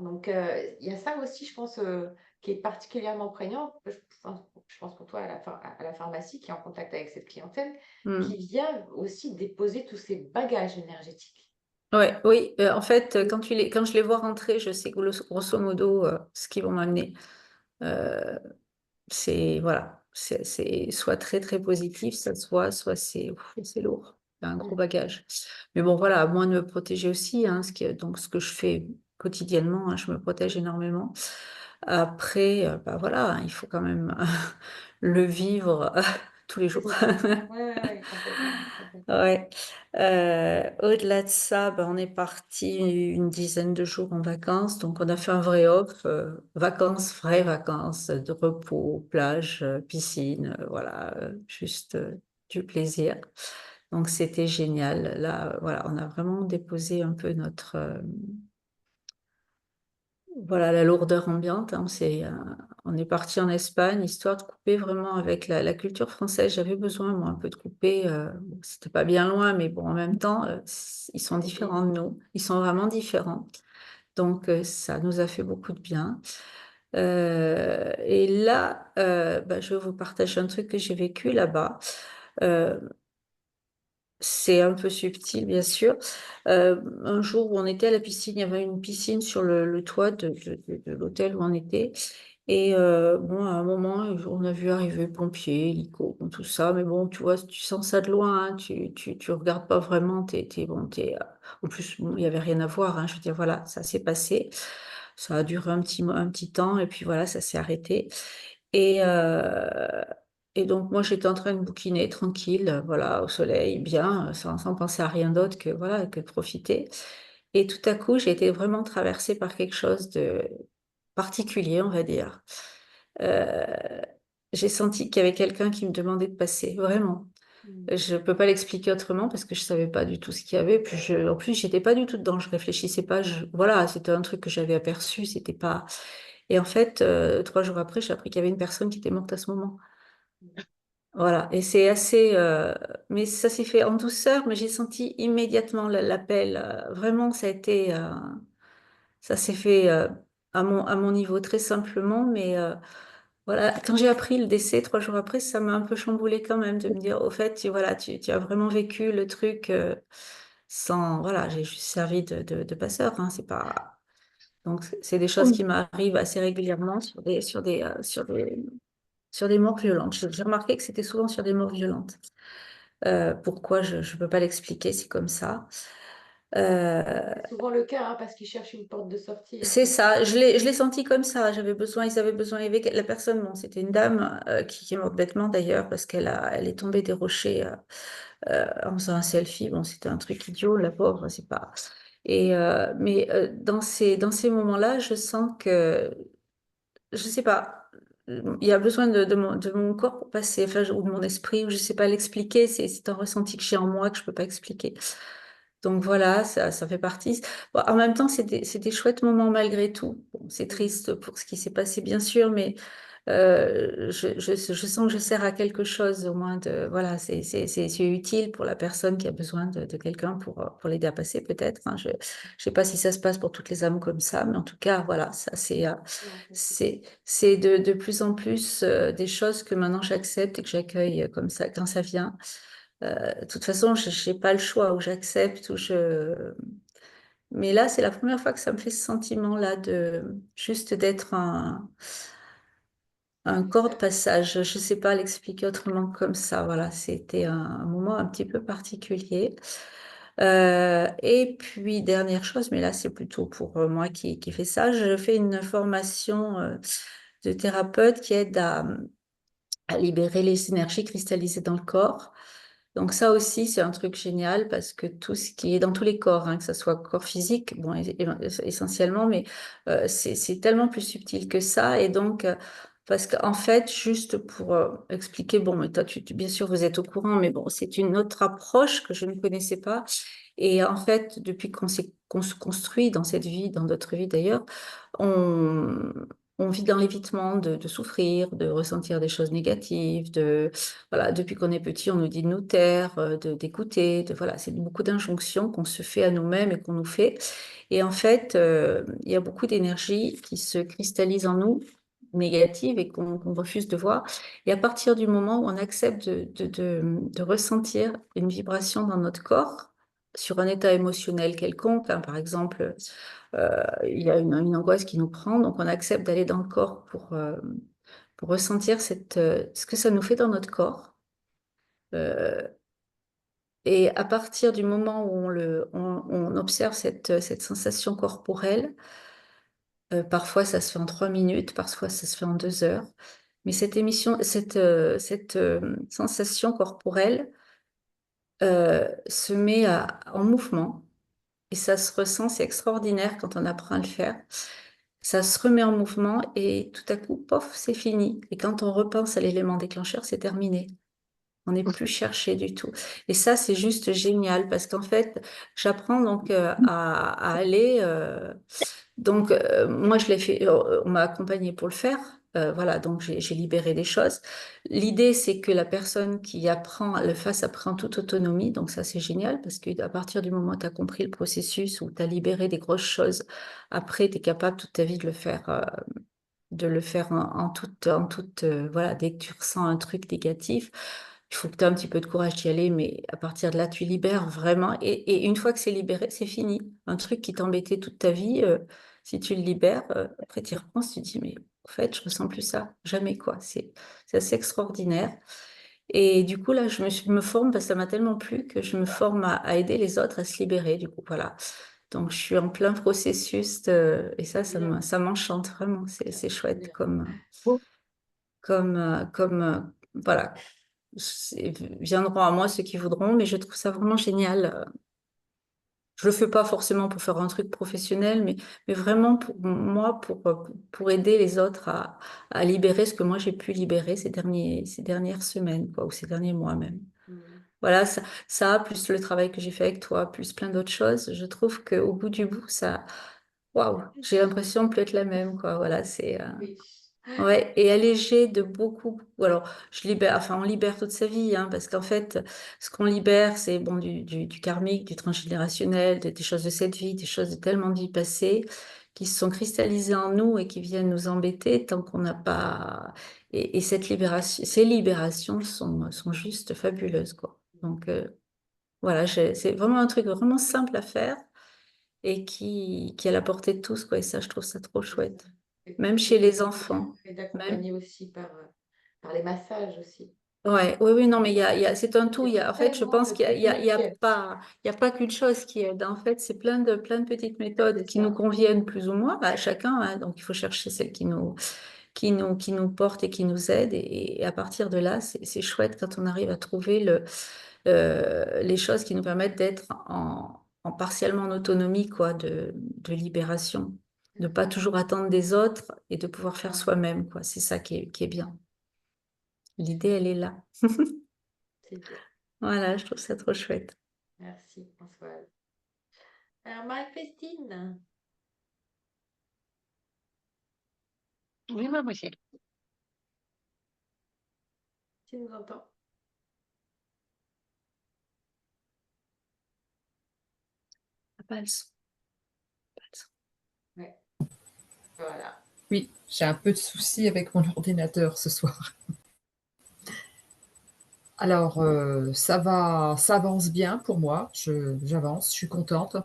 Donc, il y a ça aussi, je pense, qui est particulièrement prégnant. Je pense pour toi à la pharmacie qui est en contact avec cette clientèle, Mm. qui vient aussi déposer tous ces bagages énergétiques. Ouais, oui, en fait, quand je les vois rentrer, je sais grosso modo ce qu'ils vont m'amener. Euh, c'est voilà, c'est soit très très positif, soit c'est lourd, c'est un gros Mm. bagage. Mais bon, voilà, à moi de me protéger aussi, hein, donc ce que je fais quotidiennement, hein, je me protège énormément. Après, bah voilà, hein, il faut quand même le vivre tous les jours. Ouais, ouais, ouais, complètement, complètement. Ouais. Au-delà de ça, ben, on est parti une dizaine de jours en vacances. Donc, on a fait un vrai off, vacances, vraies vacances, de repos, plage, piscine, voilà, juste du plaisir. Donc, c'était génial. Là, voilà, on a vraiment déposé un peu voilà, la lourdeur ambiante, hein. On est parti en Espagne, histoire de couper vraiment avec la culture française. J'avais besoin, moi, un peu de couper. Bon, c'était pas bien loin, mais bon, en même temps, ils sont C'est différents de nous. Ils sont vraiment différents. Donc, ça nous a fait beaucoup de bien. Et là, bah, je vais vous partager un truc que j'ai vécu là-bas. Euh, c'est un peu subtil, bien sûr. Un jour où on était à la piscine, il y avait une piscine sur le toit de l'hôtel où on était. Et bon, à un moment, on a vu arriver pompiers, hélico, bon, tout ça. Mais bon, tu vois, tu sens ça de loin, hein, tu regardes pas vraiment. En plus, bon, il n'y avait rien à voir, hein, je veux dire, voilà, ça s'est passé. Ça a duré un petit temps, et puis voilà, ça s'est arrêté. Et, euh, et donc, moi, j'étais en train de bouquiner tranquille, voilà, au soleil, bien, sans penser à rien d'autre que, voilà, que de profiter. Et tout à coup, j'ai été vraiment traversée par quelque chose de particulier, on va dire. Euh, j'ai senti qu'il y avait quelqu'un qui me demandait de passer, vraiment. Mm. Je peux pas l'expliquer autrement parce que je savais pas du tout ce qu'il y avait. Puis en plus, j'étais pas du tout dedans. Je réfléchissais pas. Voilà, c'était un truc que j'avais aperçu. C'était pas. Et en fait, 3 jours après, j'ai appris qu'il y avait une personne qui était morte à ce moment. Voilà. Et c'est assez. Mais ça s'est fait en douceur. Mais j'ai senti immédiatement l'appel. Vraiment, ça a été. Ça s'est fait à mon niveau très simplement. Mais voilà, quand j'ai appris le décès 3 jours après, ça m'a un peu chamboulé quand même de me dire, au fait, voilà, tu as vraiment vécu le truc sans, voilà, j'ai juste servi de passeur, hein, c'est pas. Donc c'est des choses qui m'arrivent assez régulièrement sur des morts violentes. J'ai remarqué que c'était souvent sur des morts violentes. Pourquoi je ne peux pas l'expliquer, c'est comme ça. Euh, C'est souvent le cas, hein, parce qu'ils cherchent une porte de sortie, en C'est fait. ça, je l'ai senti comme ça. Ils avaient besoin, la personne, bon, c'était une dame qui est morte bêtement d'ailleurs parce elle est tombée des rochers en faisant un selfie. Bon, c'était un truc idiot, la pauvre, c'est pas. Mais dans ces moments-là, je sens que, je sais pas, il y a besoin de mon corps pour passer, enfin, ou de mon esprit, ou je sais pas l'expliquer. C'est un ressenti que j'ai en moi que je peux pas expliquer. Donc voilà, ça fait partie. Bon, en même temps, c'est des chouettes moments malgré tout. Bon, c'est Mm. triste pour ce qui s'est passé, bien sûr, mais je sens que je sers à quelque chose, au moins de, voilà, c'est utile pour la personne qui a besoin de quelqu'un pour l'aider à passer, peut-être, hein. Je sais pas si ça se passe pour toutes les âmes comme ça, mais en tout cas, voilà, ça Non, ça, c'est sûr. c'est de plus en plus des choses que maintenant j'accepte et que j'accueille comme ça quand ça vient. De toute façon, je n'ai pas le choix, ou j'accepte, ou je. Mais là, c'est la première fois que ça me fait ce sentiment-là de juste d'être un corps de passage. Je ne sais pas l'expliquer autrement que comme ça. Voilà, c'était un moment un petit peu particulier. Et puis, dernière chose, mais là, c'est plutôt pour moi qui fais ça, je fais une formation de thérapeute qui aide à libérer les énergies cristallisées dans le corps. Donc ça aussi, c'est un truc génial parce que tout ce qui est dans tous les corps, hein, que ce soit corps physique, bon, essentiellement, mais c'est tellement plus subtil que ça. Et donc, parce qu'en fait, juste pour expliquer, bon, mais toi, bien sûr, vous êtes au courant, mais bon, c'est une autre approche que je ne connaissais pas. Et en fait, depuis qu'on se construit dans cette vie, dans d'autres vies d'ailleurs, on, on vit dans l'évitement de souffrir, de ressentir des choses négatives, voilà, depuis qu'on est petit, on nous dit de nous taire, d'écouter, voilà, c'est beaucoup d'injonctions qu'on se fait à nous-mêmes et qu'on nous fait. Et en fait, il y a beaucoup d'énergie qui se cristallise en nous, négative et qu'on refuse de voir. Et à partir du moment où on accepte de ressentir une vibration dans notre corps, sur un état émotionnel quelconque, hein, par exemple, il y a une angoisse qui nous prend, donc on accepte d'aller dans le corps pour ressentir ce que ça nous fait dans notre corps. Euh, et à partir du moment où on observe cette sensation corporelle, parfois ça se fait en 3 minutes, parfois ça se fait en 2 heures, mais cette sensation corporelle se met en mouvement et ça se ressent, c'est extraordinaire quand on apprend à le faire. Ça se remet en mouvement et tout à coup, pof, c'est fini. Et quand on repense à l'élément déclencheur, c'est terminé. On n'est plus cherché du tout. Et ça, c'est juste génial parce qu'en fait, j'apprends donc à aller. Donc, moi, je l'ai fait, on m'a accompagné pour le faire. Voilà, donc j'ai libéré des choses. L'idée, c'est que la personne qui apprend le fasse après en toute autonomie. Donc, ça, c'est génial parce qu'à partir du moment où tu as compris le processus, où tu as libéré des grosses choses, après, tu es capable toute ta vie de le faire en toute, voilà, dès que tu ressens un truc négatif, il faut que tu aies un petit peu de courage d'y aller, mais à partir de là, tu libères vraiment. Et une fois que c'est libéré, c'est fini. Un truc qui t'embêtait toute ta vie, si tu le libères, après tu y repenses, tu te dis, mais en fait, je ressens plus ça, jamais quoi. C'est assez extraordinaire. Et du coup, là, me forme, parce que ça m'a tellement plu que je me forme à aider les autres à se libérer, du coup, voilà. Donc, je suis en plein processus et Bien, ça m'enchante vraiment. C'est chouette bien. voilà. Viendront à moi ceux qui voudront, mais je trouve ça vraiment génial. Je le fais pas forcément pour faire un truc professionnel, mais vraiment pour moi, pour aider les autres à libérer ce que moi j'ai pu libérer ces dernières semaines, quoi, ou ces derniers mois même. Mm. voilà, ça, plus le travail que j'ai fait avec toi, plus plein d'autres choses, je trouve qu'au bout du bout, ça, waouh, j'ai l'impression de plus être la même, quoi. Voilà, c'est, Oui. ouais, et allégé de beaucoup. Alors, on libère toute sa vie, hein, parce qu'en fait, ce qu'on libère, c'est bon du karmique, du transgénérationnel, des choses de cette vie, des choses de tellement de vies passées, qui se sont cristallisées en nous et qui viennent nous embêter tant qu'on n'a pas. Et ces libérations sont juste fabuleuses, quoi. Donc, voilà, c'est vraiment un truc vraiment simple à faire et qui est à la portée de tous, quoi. Et ça, je trouve ça trop chouette. Et Même puis, chez les enfants. et Même. d'accompagner aussi par les massages aussi. Ouais, oui, oui, non, mais c'est un tout. Il y a En fait, je tellement pense de qu'il y a techniques. pas qu'une chose qui aide. En fait, c'est plein de petites méthodes qui nous conviennent plus ou moins à chacun, hein. Donc, il faut chercher celles qui nous portent et qui nous aident. Et à partir de là, c'est chouette quand on arrive à trouver les choses qui nous permettent d'être en partiellement en autonomie, quoi, de libération. De pas toujours attendre des autres et de pouvoir faire soi-même, quoi. C'est ça qui est bien. L'idée, elle est là. C'est bien. Voilà, je trouve ça trop chouette. Merci, François. Alors, Marie-Christine, Oui, moi aussi. tu nous entends? Pas le son. Ouais. Voilà. Oui, j'ai un peu de soucis avec mon ordinateur ce soir. Alors, ça avance bien pour moi. J'avance, je suis contente.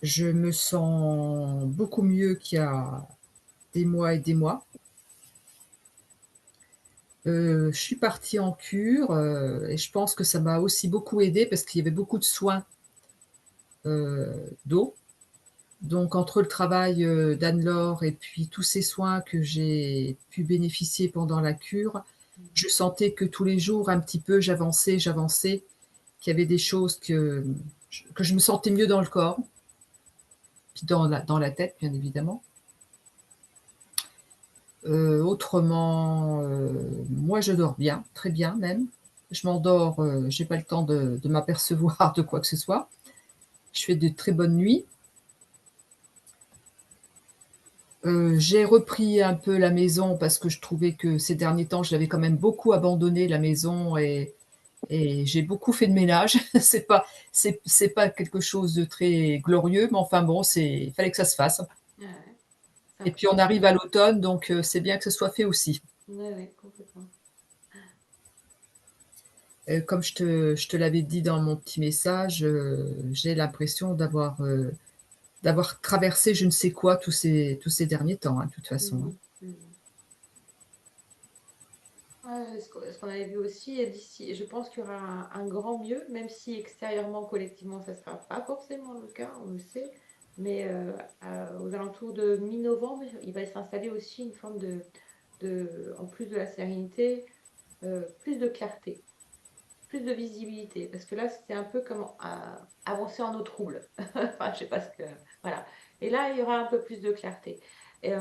Je me sens beaucoup mieux qu'il y a des mois et des mois. Je suis partie en cure, et je pense que ça m'a aussi beaucoup aidée parce qu'il y avait beaucoup de soins, d'eau. Donc entre le travail, d'Anne-Laure et puis tous ces soins que j'ai pu bénéficier pendant la cure, je sentais que tous les jours un petit peu j'avançais, qu'il y avait des choses que je me sentais mieux dans le corps, puis dans la tête bien évidemment. Autrement, moi je dors bien, très bien même. Je m'endors, j'ai pas le temps de m'apercevoir de quoi que ce soit. Je fais de très bonnes nuits. J'ai repris un peu la maison parce que je trouvais que ces derniers temps, je l'avais quand même beaucoup abandonnée la maison et j'ai beaucoup fait de ménage. C'est pas quelque chose de très glorieux, mais enfin bon, il fallait que ça se fasse. Ouais, c'est Et puis on important. arrive à l'automne, donc c'est bien que ce soit fait aussi. Ouais, ouais, complètement. Comme je te l'avais dit dans mon petit message, j'ai l'impression d'avoir traversé je ne sais quoi tous ces derniers temps, hein, de toute façon, hein. Mhm, mhm. Ouais, ce qu'on avait vu aussi, et d'ici, je pense qu'il y aura un grand mieux, même si extérieurement, collectivement, ça ne sera pas forcément le cas, on le sait, mais aux alentours de mi-novembre, il va s'installer aussi une forme en plus de la sérénité, plus de clarté, plus de visibilité, parce que là, c'était un peu comme avancer en eau trouble. Enfin, je sais pas ce que... Voilà. Et là, il y aura un peu plus de clarté. Et,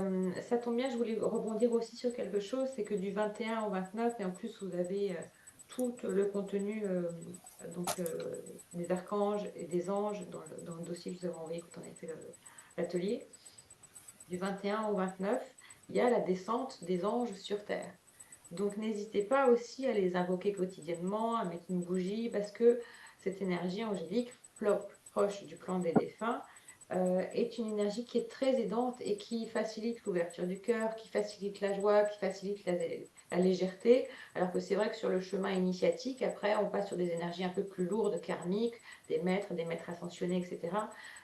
ça tombe bien, je voulais rebondir aussi sur quelque chose, c'est que du 21 au 29, et en plus, vous avez tout le contenu des archanges et des anges dans le dossier que je vous avais envoyé quand on avait fait l'atelier. Du 21 au 29, il y a la descente des anges sur Terre. Donc n'hésitez pas aussi à les invoquer quotidiennement, à mettre une bougie, parce que cette énergie angélique proche du plan des défunts est une énergie qui est très aidante et qui facilite l'ouverture du cœur, qui facilite la joie, qui facilite la légèreté. Alors que c'est vrai que sur le chemin initiatique, après, on passe sur des énergies un peu plus lourdes, karmiques, des maîtres ascensionnés, etc.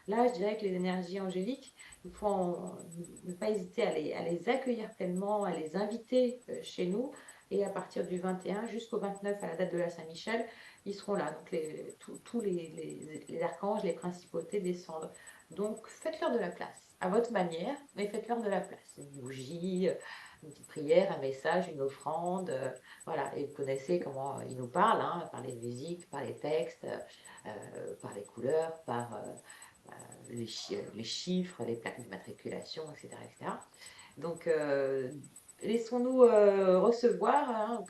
Là, je dirais que les énergies angéliques, il faut ne pas hésiter à les accueillir tellement, à les inviter chez nous. Et à partir du 21 jusqu'au 29, à la date de la Saint-Michel, ils seront là. Donc tous les archanges, les principautés descendent. Donc faites-leur de la place, à votre manière, mais faites-leur de la place. Une bougie, une petite prière, un message, une offrande. Voilà, et vous connaissez comment ils nous parlent, hein, par les musiques, par les textes, par les couleurs, par les chiffres, les plaques d'immatriculation, etc., etc. Donc, laissons-nous recevoir hein,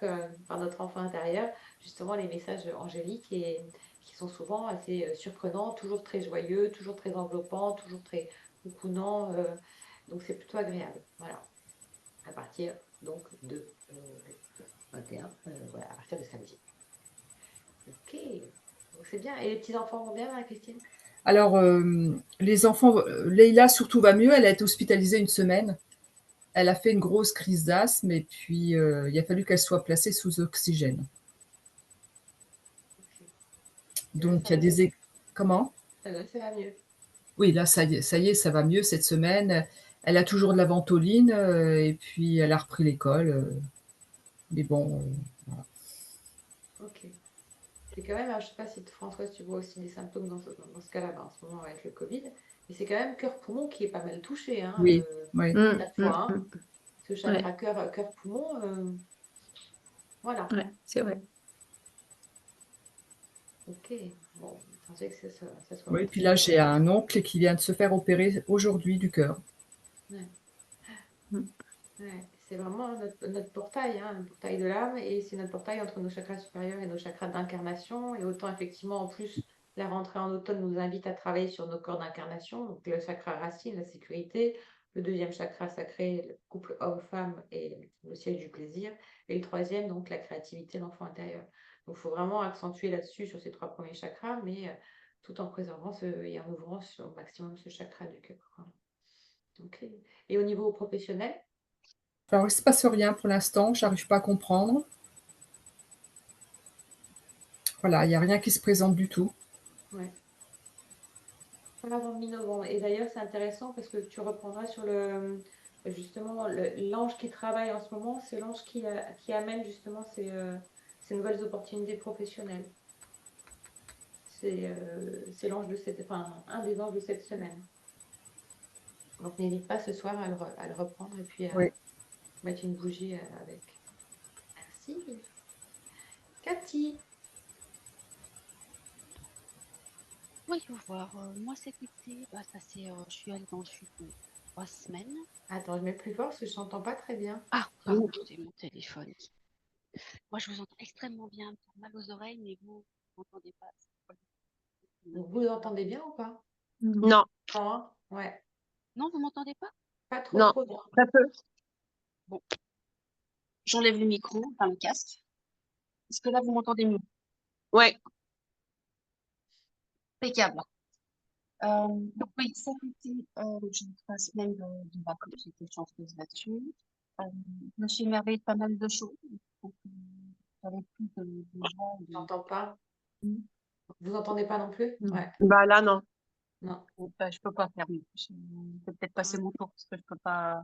par notre enfant intérieur, justement les messages angéliques et qui sont souvent assez surprenants, toujours très joyeux, toujours très enveloppants, toujours très coucounants. Donc c'est plutôt agréable. Voilà. À partir donc de 21, voilà, à partir de samedi. Ok, donc c'est bien. Et les petits-enfants vont bien, Christine? Alors, les enfants, Leïla surtout va mieux, elle a été hospitalisée une semaine. Elle a fait une grosse crise d'asthme et puis il a fallu qu'elle soit placée sous oxygène. Ok. Et là, Donc, ça il y a va mieux. Comment? Là, ça va mieux. Oui, là, ça y est, ça va mieux cette semaine. Elle a toujours de la ventoline et puis elle a repris l'école. Mais bon, voilà. Ok. C'est quand même, alors, je ne sais pas si Françoise, tu vois aussi des symptômes dans ce cas-là, en ce moment avec le Covid, mais c'est quand même cœur-poumon qui est pas mal touché hein, Oui, oui. chaque fois. Hein. Ce Ouais, chakra cœur-poumon, voilà. ouais, c'est vrai. Ok, bon, tant que ça soit Oui, puis repris. là, j'ai un oncle qui vient de se faire opérer aujourd'hui du cœur. Ouais. Mm. Ouais, c'est vraiment notre portail, hein, le portail de l'âme, et c'est notre portail entre nos chakras supérieurs et nos chakras d'incarnation. Et autant, effectivement, en plus, la rentrée en automne nous invite à travailler sur nos corps d'incarnation, donc le chakra racine, la sécurité, le deuxième chakra sacré, le couple homme-femme et le ciel du plaisir, et le troisième, donc la créativité, l'enfant intérieur. Donc, il faut vraiment accentuer là-dessus sur ces trois premiers chakras, mais tout en préservant et en ouvrant au maximum ce chakra du cœur. Voilà. Ok. Et au niveau professionnel? Alors, il ne se passe rien pour l'instant, j'arrive pas à comprendre. Voilà, il n'y a rien qui se présente du tout. Ouais. Pas avant mi-novembre. Et d'ailleurs, c'est intéressant parce que tu reprendras sur justement l'ange qui travaille en ce moment, c'est l'ange qui amène justement ces nouvelles opportunités professionnelles. C'est l'ange enfin, un des anges de cette semaine. Donc n'hésite pas ce soir à le reprendre et puis Oui. à mettre une bougie avec. Merci. Cathy. Oui, il faut voir. Moi, cet été, bah, je suis allée dans le sud 3 semaines. Attends, je mets plus fort parce que je t'entends pas très bien. Ah, pardon, c'est mon téléphone. Moi, je vous entends extrêmement bien, mal aux oreilles, mais vous m'entendez pas. Vous entendez bien ou pas? Non, Non, hein. Ouais. Non, vous m'entendez pas? Pas trop non, trop bien. très peu. Bon, j'enlève le micro, enfin le casque. Est-ce que là, vous m'entendez mieux? Ouais. Impeccable. Donc oui, cet été, j'ai eu 3 semaines de vacances, j'étais chanceuse là-dessus. Je me suis émerveillée de pas mal de choses. Donc, j'avais plus de joie. J'entends pas. Mm. Vous entendez pas non plus? Mm. Ouais. Bah là, non. Non. Bon, bah, je peux pas faire mieux. Je vais peut-être passer mon tour parce que je peux pas.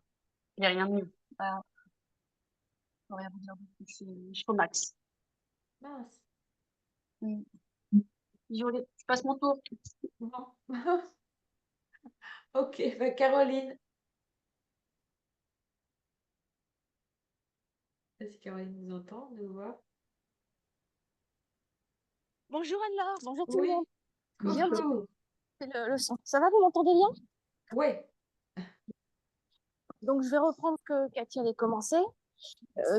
Il n'y a rien de mieux. Ah, je peux rien vous dire de plus. Je suis au max. Mince. Mm. Désolée, je passe mon tour. Bon. Ok, bah, Caroline. Est-ce que Caroline nous entend, nous voit? Bonjour Anne-Laure, bonjour tout le monde. Oui. J'ai un petit Coucou. peu le son. Ça va, vous m'entendez bien? Oui. Donc je vais reprendre que Cathy avait commencé.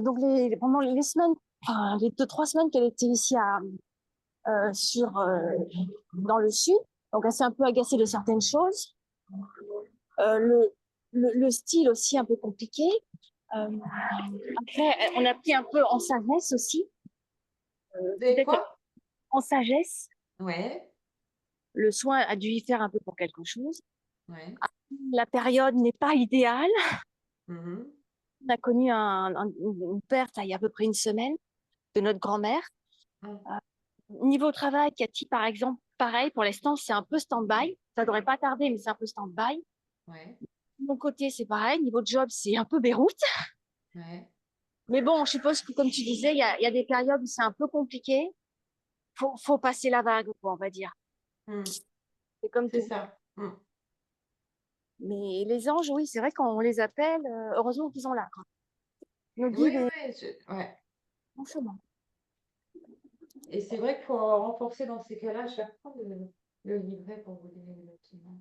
Donc pendant les semaines, enfin les 2, 3 semaines qu'elle était ici dans le sud, donc elle s'est un peu agacée de certaines choses. Le style aussi un peu compliqué. Après, on a pris un peu en sagesse aussi. Vous avez Peut-être quoi? en sagesse, Ouais. le soin a dû y faire un peu pour quelque chose. Ouais. La période n'est pas idéale. Mhm. On a connu une perte il y a à peu près une semaine de notre grand-mère. Ah, Niveau travail, Cathy, par exemple, pareil, pour l'instant, c'est un peu stand-by. Ça devrait pas tarder, mais c'est un peu stand-by. ouais. De mon côté, c'est pareil. Niveau job, c'est un peu Beyrouth. Ouais. Mais bon, je suppose que, comme tu disais, il y a des périodes où c'est un peu compliqué. Faut passer la vague, quoi, on va dire. Hmm. C'est comme C'est tout. ça. Hmm. Mais les anges, oui, c'est vrai qu'on les appelle. Heureusement qu'ils sont là, quoi. Nos Oui, guides et oui. Ouais. bon chemin. Et c'est vrai qu'il faut renforcer dans ces cas-là, je vais reprendre le livret pour vous donner le document.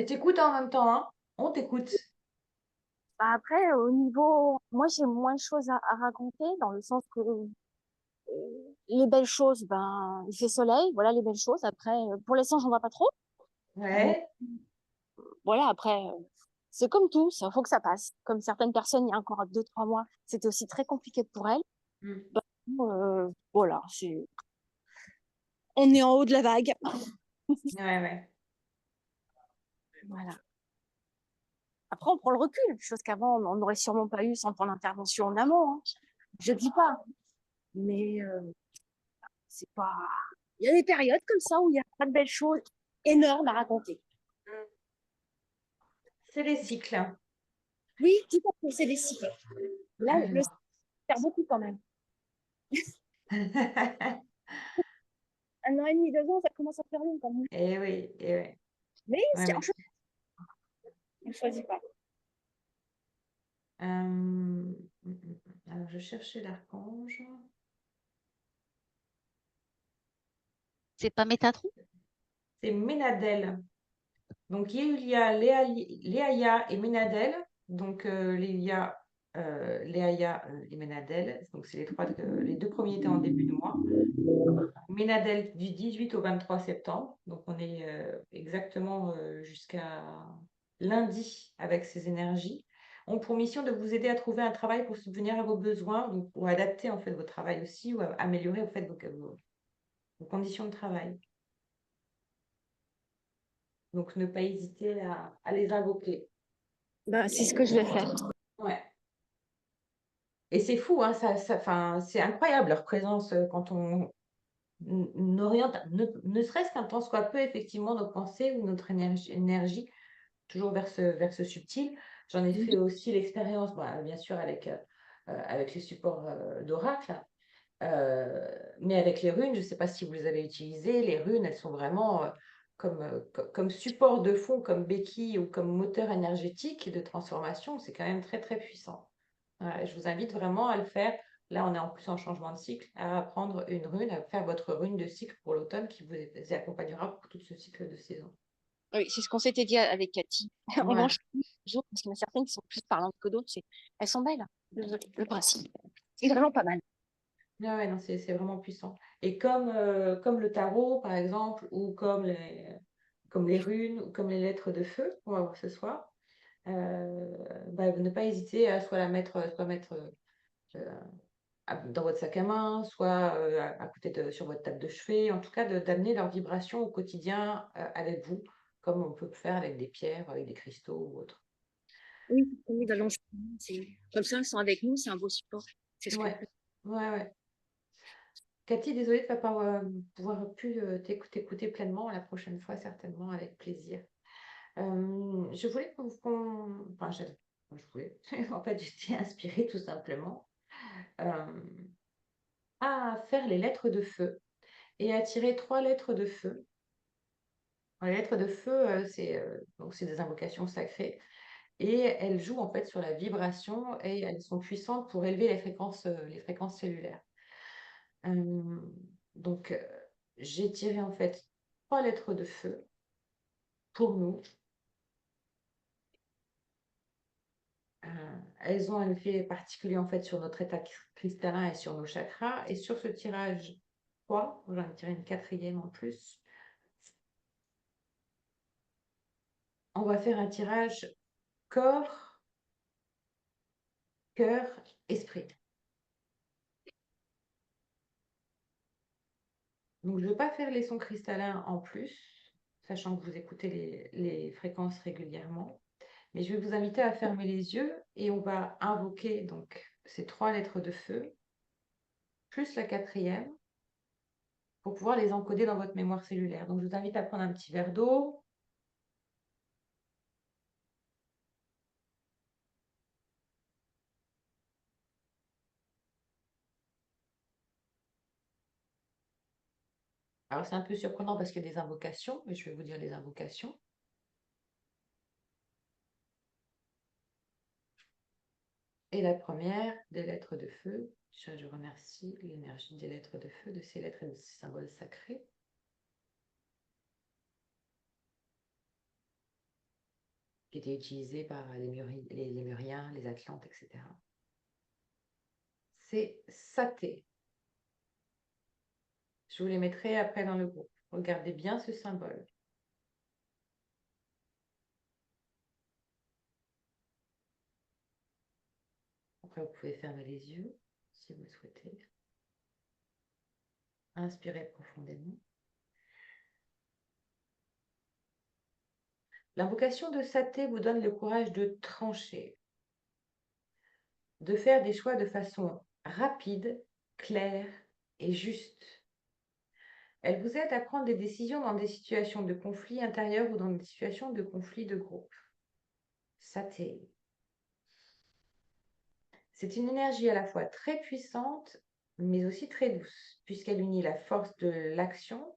T'écoutes en même temps, hein? On t'écoute. Bah, après, au niveau, moi, j'ai moins de choses à raconter dans le sens que les belles choses, ben, il fait soleil, voilà les belles choses. Après, pour l'instant, j'en vois pas trop. Mais Ouais. voilà, après, c'est comme tout, ça faut que ça passe. Comme certaines personnes, il y a encore 2, 3 mois, c'était aussi très compliqué pour elles. Mm. Ben, voilà, on est en haut de la vague. Ouais, ouais. Voilà. Après, on prend le recul, chose qu'avant, on n'aurait sûrement pas eu sans prendre l'intervention en amont, hein. Je dis pas. Mais c'est pas. Il y a des périodes comme ça où il n'y a pas de belles choses énormes à raconter. C'est les cycles. Oui, tout à fait, c'est des cycles. Là, le cycle perd beaucoup quand même. 1 an et demi, 2 ans, ça commence à faire long quand même. Eh oui, eh oui. Mais Ouais, c'est ouais. on ne choisit pas. Alors, je cherchais l'archange. C'est pas Métatron? C'est Ménadel. Donc, il y a Léaïa et Ménadel. Donc, Léaïa et Ménadel. Donc, c'est les deux premiers étaient en début de mois. Ménadel du 18 au 23 septembre. Donc, on est exactement jusqu'à lundi avec ces énergies. Ont pour mission de vous aider à trouver un travail pour subvenir à vos besoins ou adapter en fait votre travail aussi ou améliorer en fait vos conditions de travail. Donc, ne pas hésiter à les invoquer. Ben, c'est ce que je vais faire. Ouais. Et c'est fou, hein, enfin, c'est incroyable leur présence quand on oriente, ne serait-ce qu'un tant soit peu, effectivement, nos pensées ou notre énergie toujours vers ce subtil. J'en ai fait aussi l'expérience, bien sûr, avec les supports d'oracle, mais avec les runes, je ne sais pas si vous les avez utilisées. Les runes, elles sont vraiment comme support de fond, comme béquille ou comme moteur énergétique de transformation. C'est quand même très, très puissant. Voilà, je vous invite vraiment à le faire. Là, on est en plus en changement de cycle, à apprendre une rune, à faire votre rune de cycle pour l'automne qui vous accompagnera pour tout ce cycle de saison. Oui, c'est ce qu'on s'était dit avec Cathy. On va en Ouais. changer toujours parce qu'il y en a certaines qui sont plus parlantes que d'autres. Elles sont belles, le principe. C'est vraiment pas mal. Ah ouais, non, c'est vraiment puissant. Et comme le tarot, par exemple, ou comme les runes, ou comme les lettres de feu qu'on va voir ce soir, ne pas hésiter à soit mettre dans votre sac à main, soit à côté sur votre table de chevet, en tout cas d'amener leur vibration au quotidien avec vous, comme on peut le faire avec des pierres, avec des cristaux ou autres. Oui, oui, comme ça, elles sont avec nous, c'est un beau support. C'est ce qu'on Ouais, fait. ouais, ouais. Cathy, désolée de ne pas pouvoir plus t'écouter pleinement la prochaine fois, certainement, avec plaisir. Je voulais enfin, je voulais, en fait, j'étais inspirée tout simplement euh, à faire les lettres de feu et à tirer 3 lettres de feu. Les lettres de feu, donc c'est des invocations sacrées et elles jouent en fait sur la vibration et elles sont puissantes pour élever les fréquences cellulaires. Euh, donc, j'ai tiré en fait 3 lettres de feu pour nous. Elles ont un effet particulier en fait sur notre état cristallin et sur nos chakras. Et sur ce tirage 3, j'en ai tiré une 4e en plus, on va faire un tirage corps, cœur, esprit. Donc, je ne vais pas faire les sons cristallins en plus, sachant que vous écoutez les fréquences régulièrement. Mais je vais vous inviter à fermer les yeux et on va invoquer donc ces 3 lettres de feu, plus la 4e, pour pouvoir les encoder dans votre mémoire cellulaire. Donc, je vous invite à prendre un petit verre d'eau. Alors, c'est un peu surprenant parce qu'il y a des invocations, mais je vais vous dire les invocations. Et la première, des lettres de feu. Je remercie l'énergie des lettres de feu, de ces lettres et de ces symboles sacrés. qui était utilisé par les Lémuriens, les Atlantes, etc. C'est Saté. Je vous les mettrai après dans le groupe. Regardez bien ce symbole. Après, vous pouvez fermer les yeux si vous souhaitez. Inspirez profondément. L'invocation de Saté vous donne le courage de trancher, de faire des choix de façon rapide, claire et juste. Elle vous aide à prendre des décisions dans des situations de conflit intérieur ou dans des situations de conflit de groupe. Saté. C'est une énergie à la fois très puissante, mais aussi très douce, puisqu'elle unit la force de l'action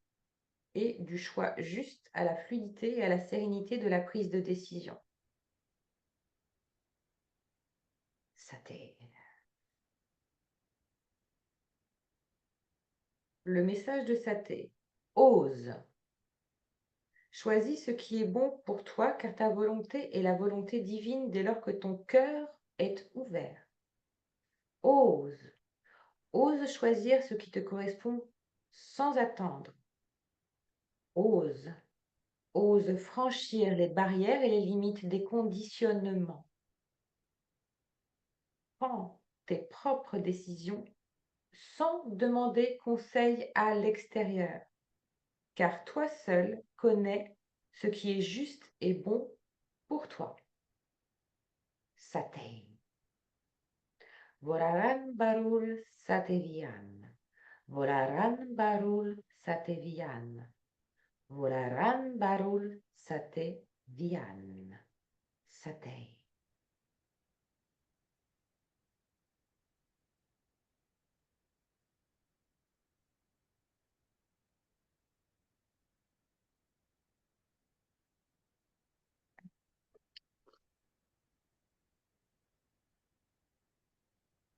et du choix juste à la fluidité et à la sérénité de la prise de décision. Saté. Le message de Saté. Ose. Choisis ce qui est bon pour toi, car ta volonté est la volonté divine dès lors que ton cœur est ouvert. Ose. Ose choisir ce qui te correspond sans attendre. Ose. Ose franchir les barrières et les limites des conditionnements. Prends tes propres décisions sans demander conseil à l'extérieur, car toi seul connais ce qui est juste et bon pour toi. Saté. Voraran barul satevian. Voraran barul satevian. Voraran barul satevian. Saté.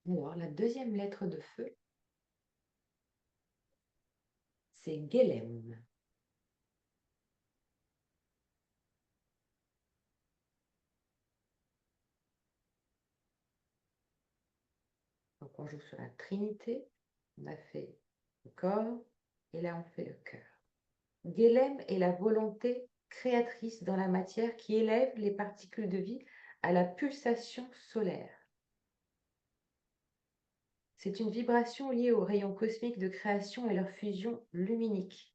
Alors, la deuxième lettre de feu, c'est Guélem. Donc, on joue sur la Trinité. On a fait le corps et là, on fait le cœur. Guélem est la volonté créatrice dans la matière qui élève les particules de vie à la pulsation solaire. C'est une vibration liée aux rayons cosmiques de création et leur fusion luminique.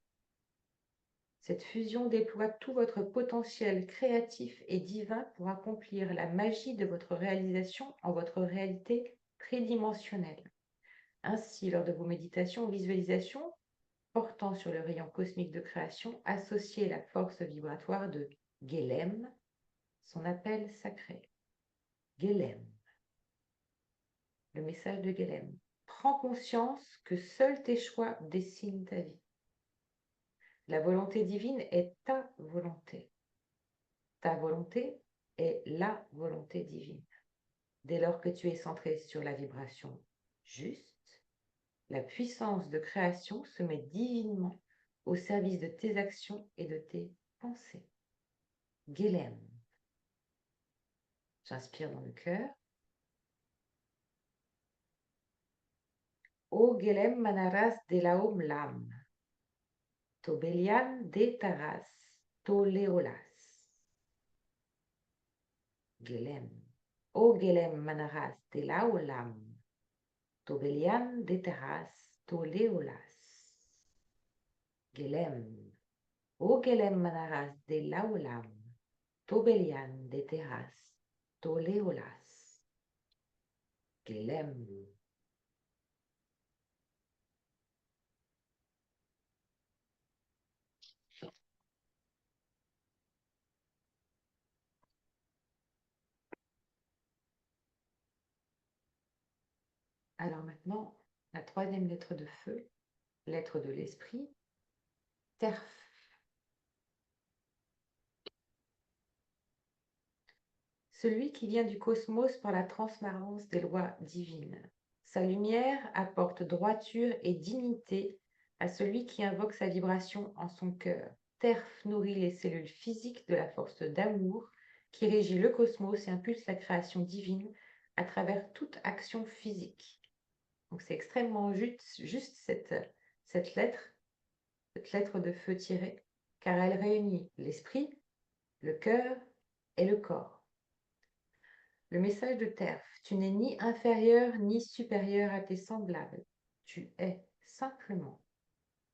Cette fusion déploie tout votre potentiel créatif et divin pour accomplir la magie de votre réalisation en votre réalité tridimensionnelle. Ainsi, lors de vos méditations ou visualisations portant sur le rayon cosmique de création, associez la force vibratoire de Guélem, son appel sacré. Guélem. Le message de Guélem. Prends conscience que seuls tes choix dessinent ta vie. La volonté divine est ta volonté. Ta volonté est la volonté divine. Dès lors que tu es centré sur la vibration juste, la puissance de création se met divinement au service de tes actions et de tes pensées. Guélem. J'inspire dans le cœur. O Guélem manaras de laom lam. Tobelian de taras, toleolas. Guélem. O Guélem manaras de laolam. Tobelian de taras, toleolas. Guélem. O Guélem manaras de laolam. Tobelian de teras, toleolas. Guélem. Alors maintenant, la troisième lettre de feu, lettre de l'esprit, Terf. Celui qui vient du cosmos par la transparence des lois divines. Sa lumière apporte droiture et dignité à celui qui invoque sa vibration en son cœur. Terf nourrit les cellules physiques de la force d'amour qui régit le cosmos et impulse la création divine à travers toute action physique. Donc c'est extrêmement juste cette lettre de feu tirée, car elle réunit l'esprit, le cœur et le corps. Le message de Terre, tu n'es ni inférieur ni supérieur à tes semblables. Tu es simplement.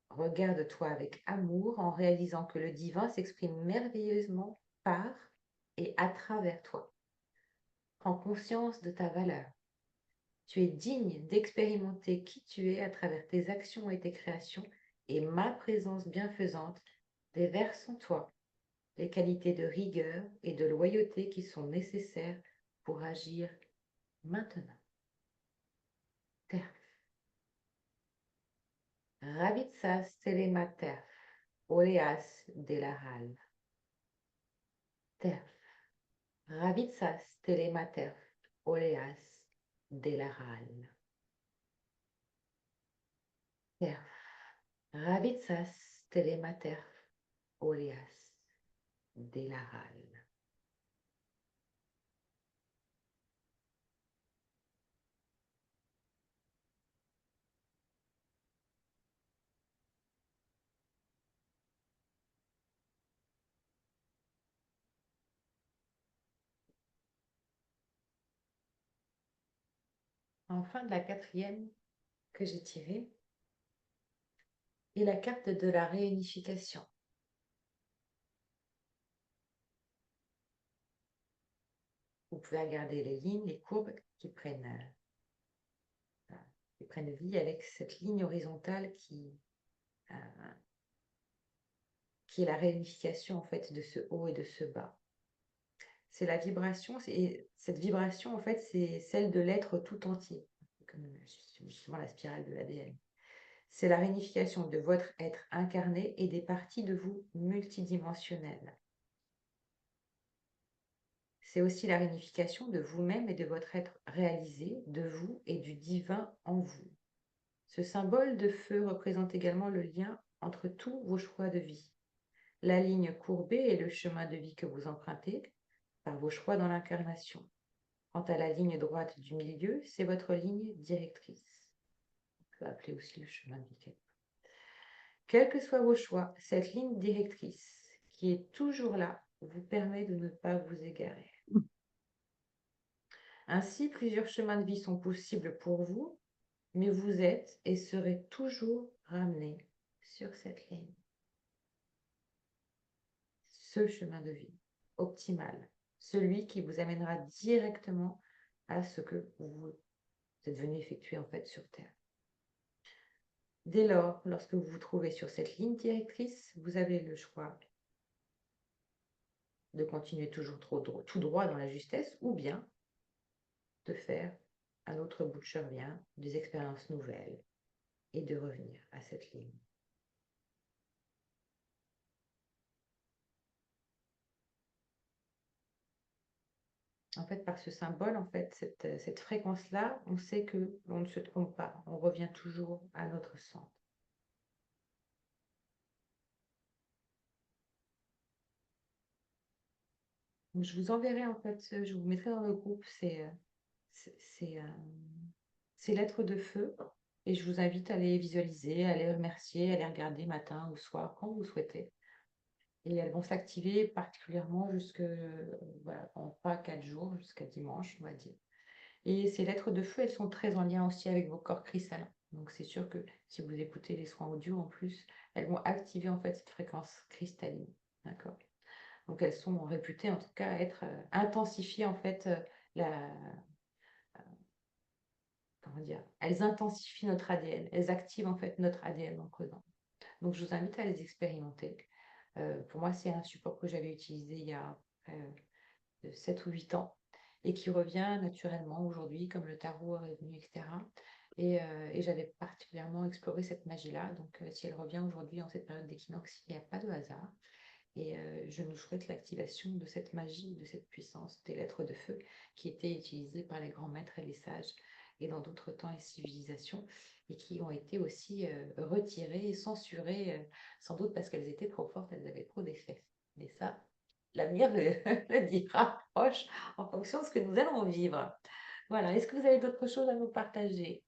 Regarde-toi avec amour en réalisant que le divin s'exprime merveilleusement par et à travers toi. Prends conscience de ta valeur. Tu es digne d'expérimenter qui tu es à travers tes actions et tes créations, et ma présence bienfaisante déverse en toi les qualités de rigueur et de loyauté qui sont nécessaires pour agir maintenant. Terf. Ravitsas telemater, oleas de la hal. Terf. Ravitsas telemater, oleas de la hal. Terf. Ravitsas telemater, oleas de la hal. Enfin, de la quatrième que j'ai tirée est la carte de la réunification. Vous pouvez regarder les lignes, les courbes qui prennent vie avec cette ligne horizontale euh, qui est la réunification en fait de ce haut et de ce bas. C'est la vibration, et cette vibration en fait c'est celle de l'être tout entier, comme justement la spirale de l'ADN. C'est la réunification de votre être incarné et des parties de vous multidimensionnelles. C'est aussi la réunification de vous-même et de votre être réalisé, de vous et du divin en vous. Ce symbole de feu représente également le lien entre tous vos choix de vie. La ligne courbée est le chemin de vie que vous empruntez par vos choix dans l'incarnation. Quant à la ligne droite du milieu, c'est votre ligne directrice. On peut appeler aussi le chemin de vie. Quels que soient vos choix, cette ligne directrice, qui est toujours là, vous permet de ne pas vous égarer. Ainsi, plusieurs chemins de vie sont possibles pour vous, mais vous êtes et serez toujours ramené sur cette ligne. Ce chemin de vie optimal, celui qui vous amènera directement à ce que vous êtes venu effectuer en fait sur Terre. Dès lors, lorsque vous vous trouvez sur cette ligne directrice, vous avez le choix de continuer toujours tout droit dans la justesse ou bien de faire un autre bout de chemin, des expériences nouvelles et de revenir à cette ligne. En fait, par ce symbole, en fait, cette fréquence-là, on sait que l'on ne se trompe pas. On revient toujours à notre centre. Donc, je vous enverrai, en fait, je vous mettrai dans le groupe ces lettres de feu et je vous invite à les visualiser, à les remercier, à les regarder matin ou soir, quand vous souhaitez. Et elles vont s'activer particulièrement voilà, en pas 4 jours, jusqu'à dimanche, on va dire. Et ces lettres de feu, elles sont très en lien aussi avec vos corps cristallins. Donc c'est sûr que si vous écoutez les soins audio en plus, elles vont activer en fait cette fréquence cristalline. D'accord. Donc elles sont réputées en tout cas à être intensifiées en fait comment dire, elles intensifient notre ADN, elles activent en fait notre ADN en creusant. Donc je vous invite à les expérimenter. Pour moi, c'est un support que j'avais utilisé il y a 7 ou 8 ans et qui revient naturellement aujourd'hui, comme le tarot est revenu, etc. Et j'avais particulièrement exploré cette magie-là. Donc, si elle revient aujourd'hui en cette période d'équinoxe, il n'y a pas de hasard. Et je nous souhaite l'activation de cette magie, de cette puissance des lettres de feu qui étaient utilisées par les grands maîtres et les sages et dans d'autres temps et civilisations et qui ont été aussi retirées et censurées, sans doute parce qu'elles étaient trop fortes, elles avaient trop d'effets. Mais ça, l'avenir le dira proche en fonction de ce que nous allons vivre. Voilà. Est-ce que vous avez d'autres choses à nous partager?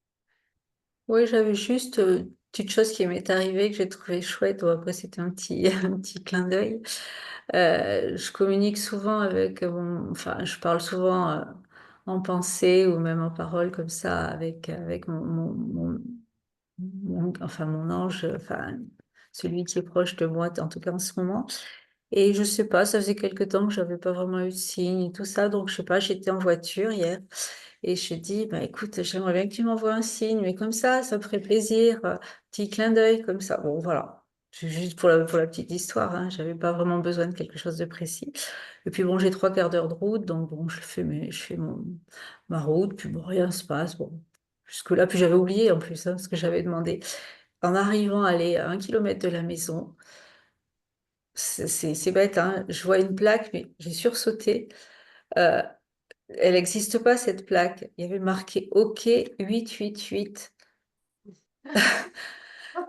Oui, j'avais juste une petite chose qui m'est arrivée que j'ai trouvé chouette. Bon, après, c'était un petit, un petit clin d'œil. Je communique souvent avec enfin, je parle souvent en pensée ou même en parole comme ça avec enfin, mon ange, enfin, celui qui est proche de moi, en tout cas en ce moment. Et je sais pas, ça faisait quelque temps que j'avais pas vraiment eu de signe et tout ça, donc je sais pas, j'étais en voiture hier et je dis, bah écoute, j'aimerais bien que tu m'envoies un signe, mais comme ça me ferait plaisir, petit clin d'œil comme ça. Bon, voilà. C'est juste pour la petite histoire, hein, j'avais pas vraiment besoin de quelque chose de précis. Et puis bon, j'ai 3 quarts d'heure de route, donc bon, je fais ma route, puis bon, rien se passe. Bon, jusque-là, puis j'avais oublié en plus ce que j'avais demandé. En arrivant à aller à 1 kilomètre de la maison, c'est bête, hein, je vois une plaque, mais j'ai sursauté. Euh, Elle n'existe pas, cette plaque. Il y avait marqué OK 888.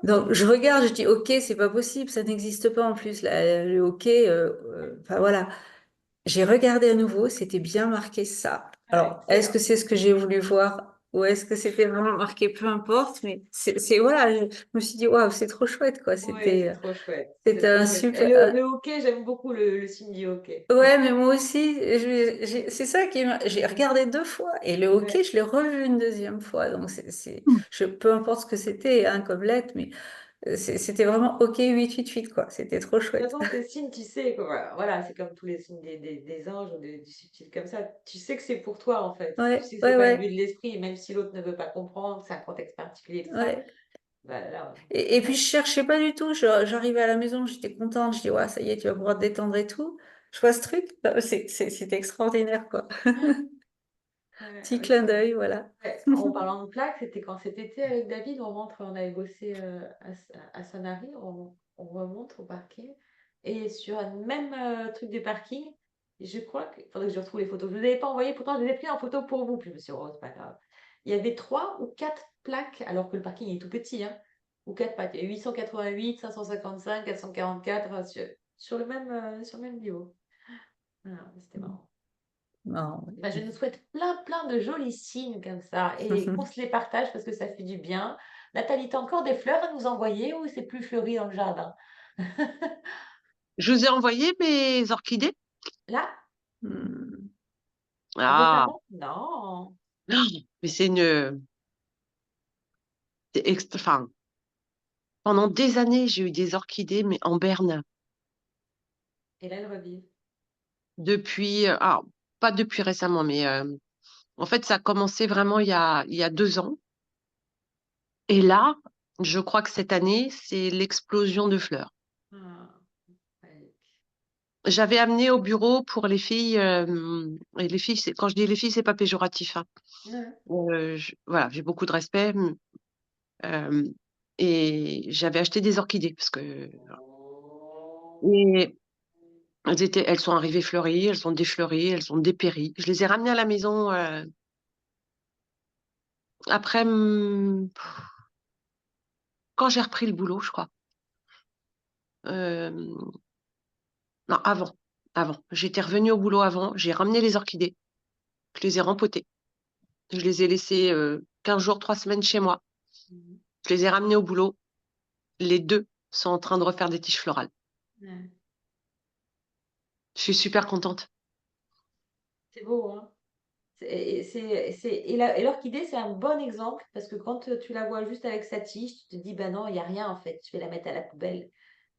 Donc, je regarde, je dis OK, c'est pas possible, ça n'existe pas en plus. Le OK, enfin voilà. J'ai regardé à nouveau, c'était bien marqué ça. Ah, Alors, est-ce excellent. que c'est ce que j'ai voulu voir ou est-ce que c'était vraiment marqué? Peu importe, mais voilà, je me suis dit, waouh, c'est trop chouette, quoi. Oui, c'est trop chouette. C'est C'était trop un chouette. Et super. le hockey, j'aime beaucoup le signe du hockey. Ouais, mais moi aussi, c'est ça j'ai regardé 2 fois et le hockey, Ouais. je l'ai revu une deuxième fois. Donc, peu importe ce que c'était, hein, comme lettre, mais c'était vraiment OK 888, quoi. C'était trop De toute chouette. façon, ces signes, tu sais, que voilà, c'est comme tous les signes des anges ou du subtil comme ça. Tu sais que c'est pour toi, en fait. Tu Ouais, sais que c'est ouais, pas le but ouais, de l'esprit, même si l'autre ne veut pas comprendre, c'est un contexte particulier, tout ça. ouais. Bah, là, Et puis, je cherchais pas du tout. J'arrivais à la maison, j'étais contente. Je dis, ouais, ça y est, tu vas pouvoir te détendre et tout. Je vois ce truc. C'était extraordinaire, quoi. Petit ouais, clin d'œil, voilà. ouais, en parlant de plaques, c'était quand cet été avec David, on avait bossé à Sanary, on remonte au parking. Et sur un même truc de parking, je crois qu'il faudrait que je retrouve les photos. Je ne vous avais pas envoyé, pourtant je les ai pris en photo pour vous. Puis je me suis dit, oh, c'est pas grave. Il y avait 3 ou 4 plaques, alors que le parking est tout petit, hein, ou 4 plaques. Il y a 888, 555, 444, sur le même niveau. Voilà, c'était marrant. Non, Bah, je nous souhaite plein, plein de jolis signes comme ça et qu'on se les partage parce que ça fait du bien. Nathalie, t'as encore des fleurs à nous envoyer ou c'est plus fleuri dans le jardin? Je vous ai envoyé mes orchidées. Là, Hmm. Ah, récemment? Non. mais enfin, pendant des années, j'ai eu des orchidées, mais en berne. Et là, elles revivent. Depuis, pas depuis récemment, mais en fait, ça a commencé vraiment il y a 2 ans. Et là, je crois que cette année, c'est l'explosion de fleurs. Ah, ouais. J'avais amené au bureau pour les filles, et les filles, quand je dis les filles, c'est pas péjoratif, hein. Ouais. Voilà, j'ai beaucoup de respect. euh, et j'avais acheté des orchidées parce que et elles sont arrivées fleuries, elles sont défleuries, elles ont dépéri. Je les ai ramenées à la maison après, quand j'ai repris le boulot, je crois. Euh, non, avant. Avant. J'étais revenue au boulot avant, j'ai ramené les orchidées, je les ai rempotées. Je les ai laissées 15 jours, 3 semaines chez moi. Mhm. Je les ai ramenées au boulot. Les deux sont en train de refaire des tiges florales. Ouais. Je suis super contente. C'est beau, hein? Et l'orchidée, c'est un bon exemple parce que quand tu la vois juste avec sa tige, tu te dis, bah non, il n'y a rien en fait, je vais la mettre à la poubelle.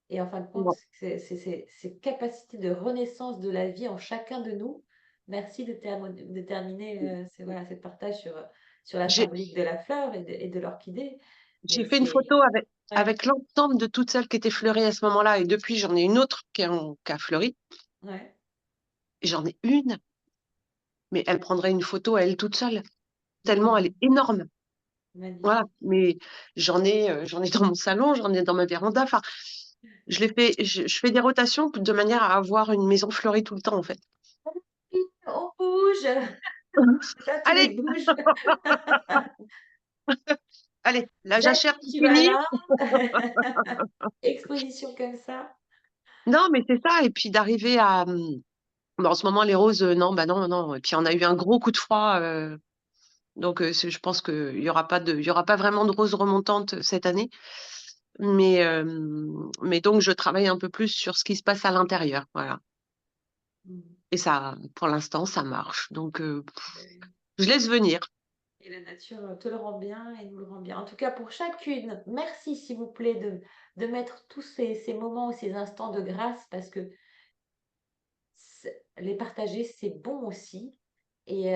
Et en fin de compte, Bon. ces capacités de renaissance de la vie en chacun de nous. Merci de terminer voilà, cette partage sur la J'ai symbolique de la fleur et de l'orchidée. Mais j'ai fait une photo ouais, avec l'ensemble de toutes celles qui étaient fleuries à ce moment-là. Et depuis, j'en ai une autre qui a fleuri. ouais, Et j'en ai une, mais elle prendrait une photo à elle toute seule, tellement elle mm, est énorme. Voilà. magnifique. Mais j'en ai dans mon salon, j'en ai dans ma véranda. Enfin, je fais des rotations de manière à avoir une maison fleurie tout le temps, en fait. On bouge, là tous les Allez, bouges. allez, la Jackie, jachère, c'est tu vas fini. là. Exposition comme ça. Non, mais c'est ça. Et puis d'arriver à. Bon, en ce moment, les roses, non, bah non, non. Et puis on a eu un gros coup de froid. Donc je pense qu'il y aura pas vraiment de roses remontantes cette année. Mais donc je travaille un peu plus sur ce qui se passe à l'intérieur. Voilà. Mm. Et ça, pour l'instant, ça marche. Donc Ben, je laisse venir. et la nature te le rend bien et nous le rend bien. En tout cas, pour chacune, merci s'il vous plaît de mettre tous ces moments, ces instants de grâce parce que les partager, c'est bon aussi. Et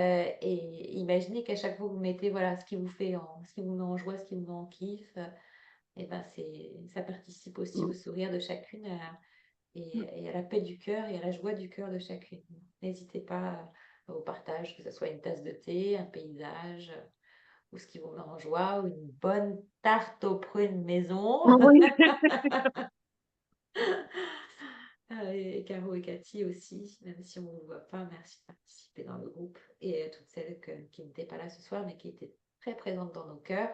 imaginez qu'à chaque fois que vous mettez voilà, ce qui vous met en joie, ce qui vous met en kiff, et ben ça participe aussi au sourire de chacune et à la paix du cœur et à la joie du cœur de chacune. N'hésitez pas au partage, que ce soit une tasse de thé, un paysage, ou ce qui vous met en joie, ou une bonne tarte aux prunes maison. Oui. Et Caro et Cathy aussi, même si on ne vous voit pas, merci de participer dans le groupe. Et à toutes celles qui n'étaient pas là ce soir, mais qui étaient très présentes dans nos cœurs.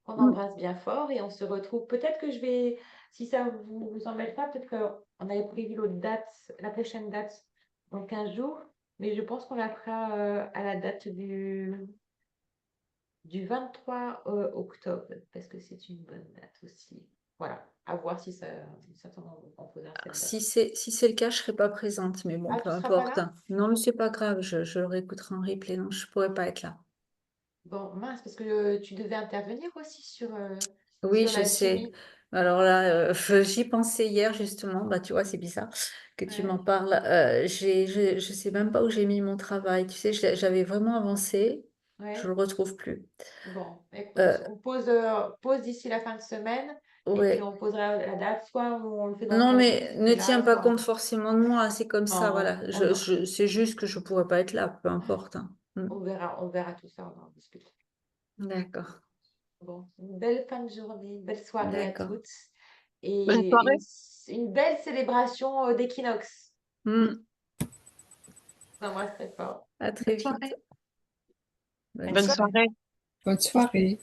On embrasse bien fort et on se retrouve. Peut-être que je vais, si ça vous embête pas, peut-être qu'on avait prévu l'autre date, la prochaine date dans 15 jours, mais je pense qu'on la fera à la date du 23 octobre, parce que c'est une bonne date aussi. Voilà, à voir si ça on posera cette date. Si c'est le cas, je ne serai pas présente, mais bon, Ah, peu tu seras pas importe. là? Non, mais c'est pas grave, je le réécouterai en replay. Non, je ne pourrais pas être là. Bon, mince, parce que tu devais intervenir aussi Oui, sur je sais. l'alchimie. Alors là, j'y pensais hier justement. Bah, tu vois, c'est bizarre que tu m'en Ouais. parles. Je sais même pas où j'ai mis mon travail. Tu sais, j'avais vraiment avancé. Je Ouais. le retrouve plus. Bon, écoute, Euh, on pose d'ici la fin de semaine et puis ouais. on posera la date. Soit on le fait dans Non, 15 jours mais si tu ne es tiens là, pas soit compte forcément de moi. C'est comme ça, non, voilà. C'est juste que je pourrais pas être là, peu importe, hein. on verra tout ça, on en discute. D'accord, Bon, une belle fin de journée, une belle soirée à d'accord. toutes Bonne et soirée. une belle célébration d'équinoxe. Hmm. On embrasse très fort. À très Bonne vite. soirée. Bonne Bonne soirée. soirée. Bonne soirée.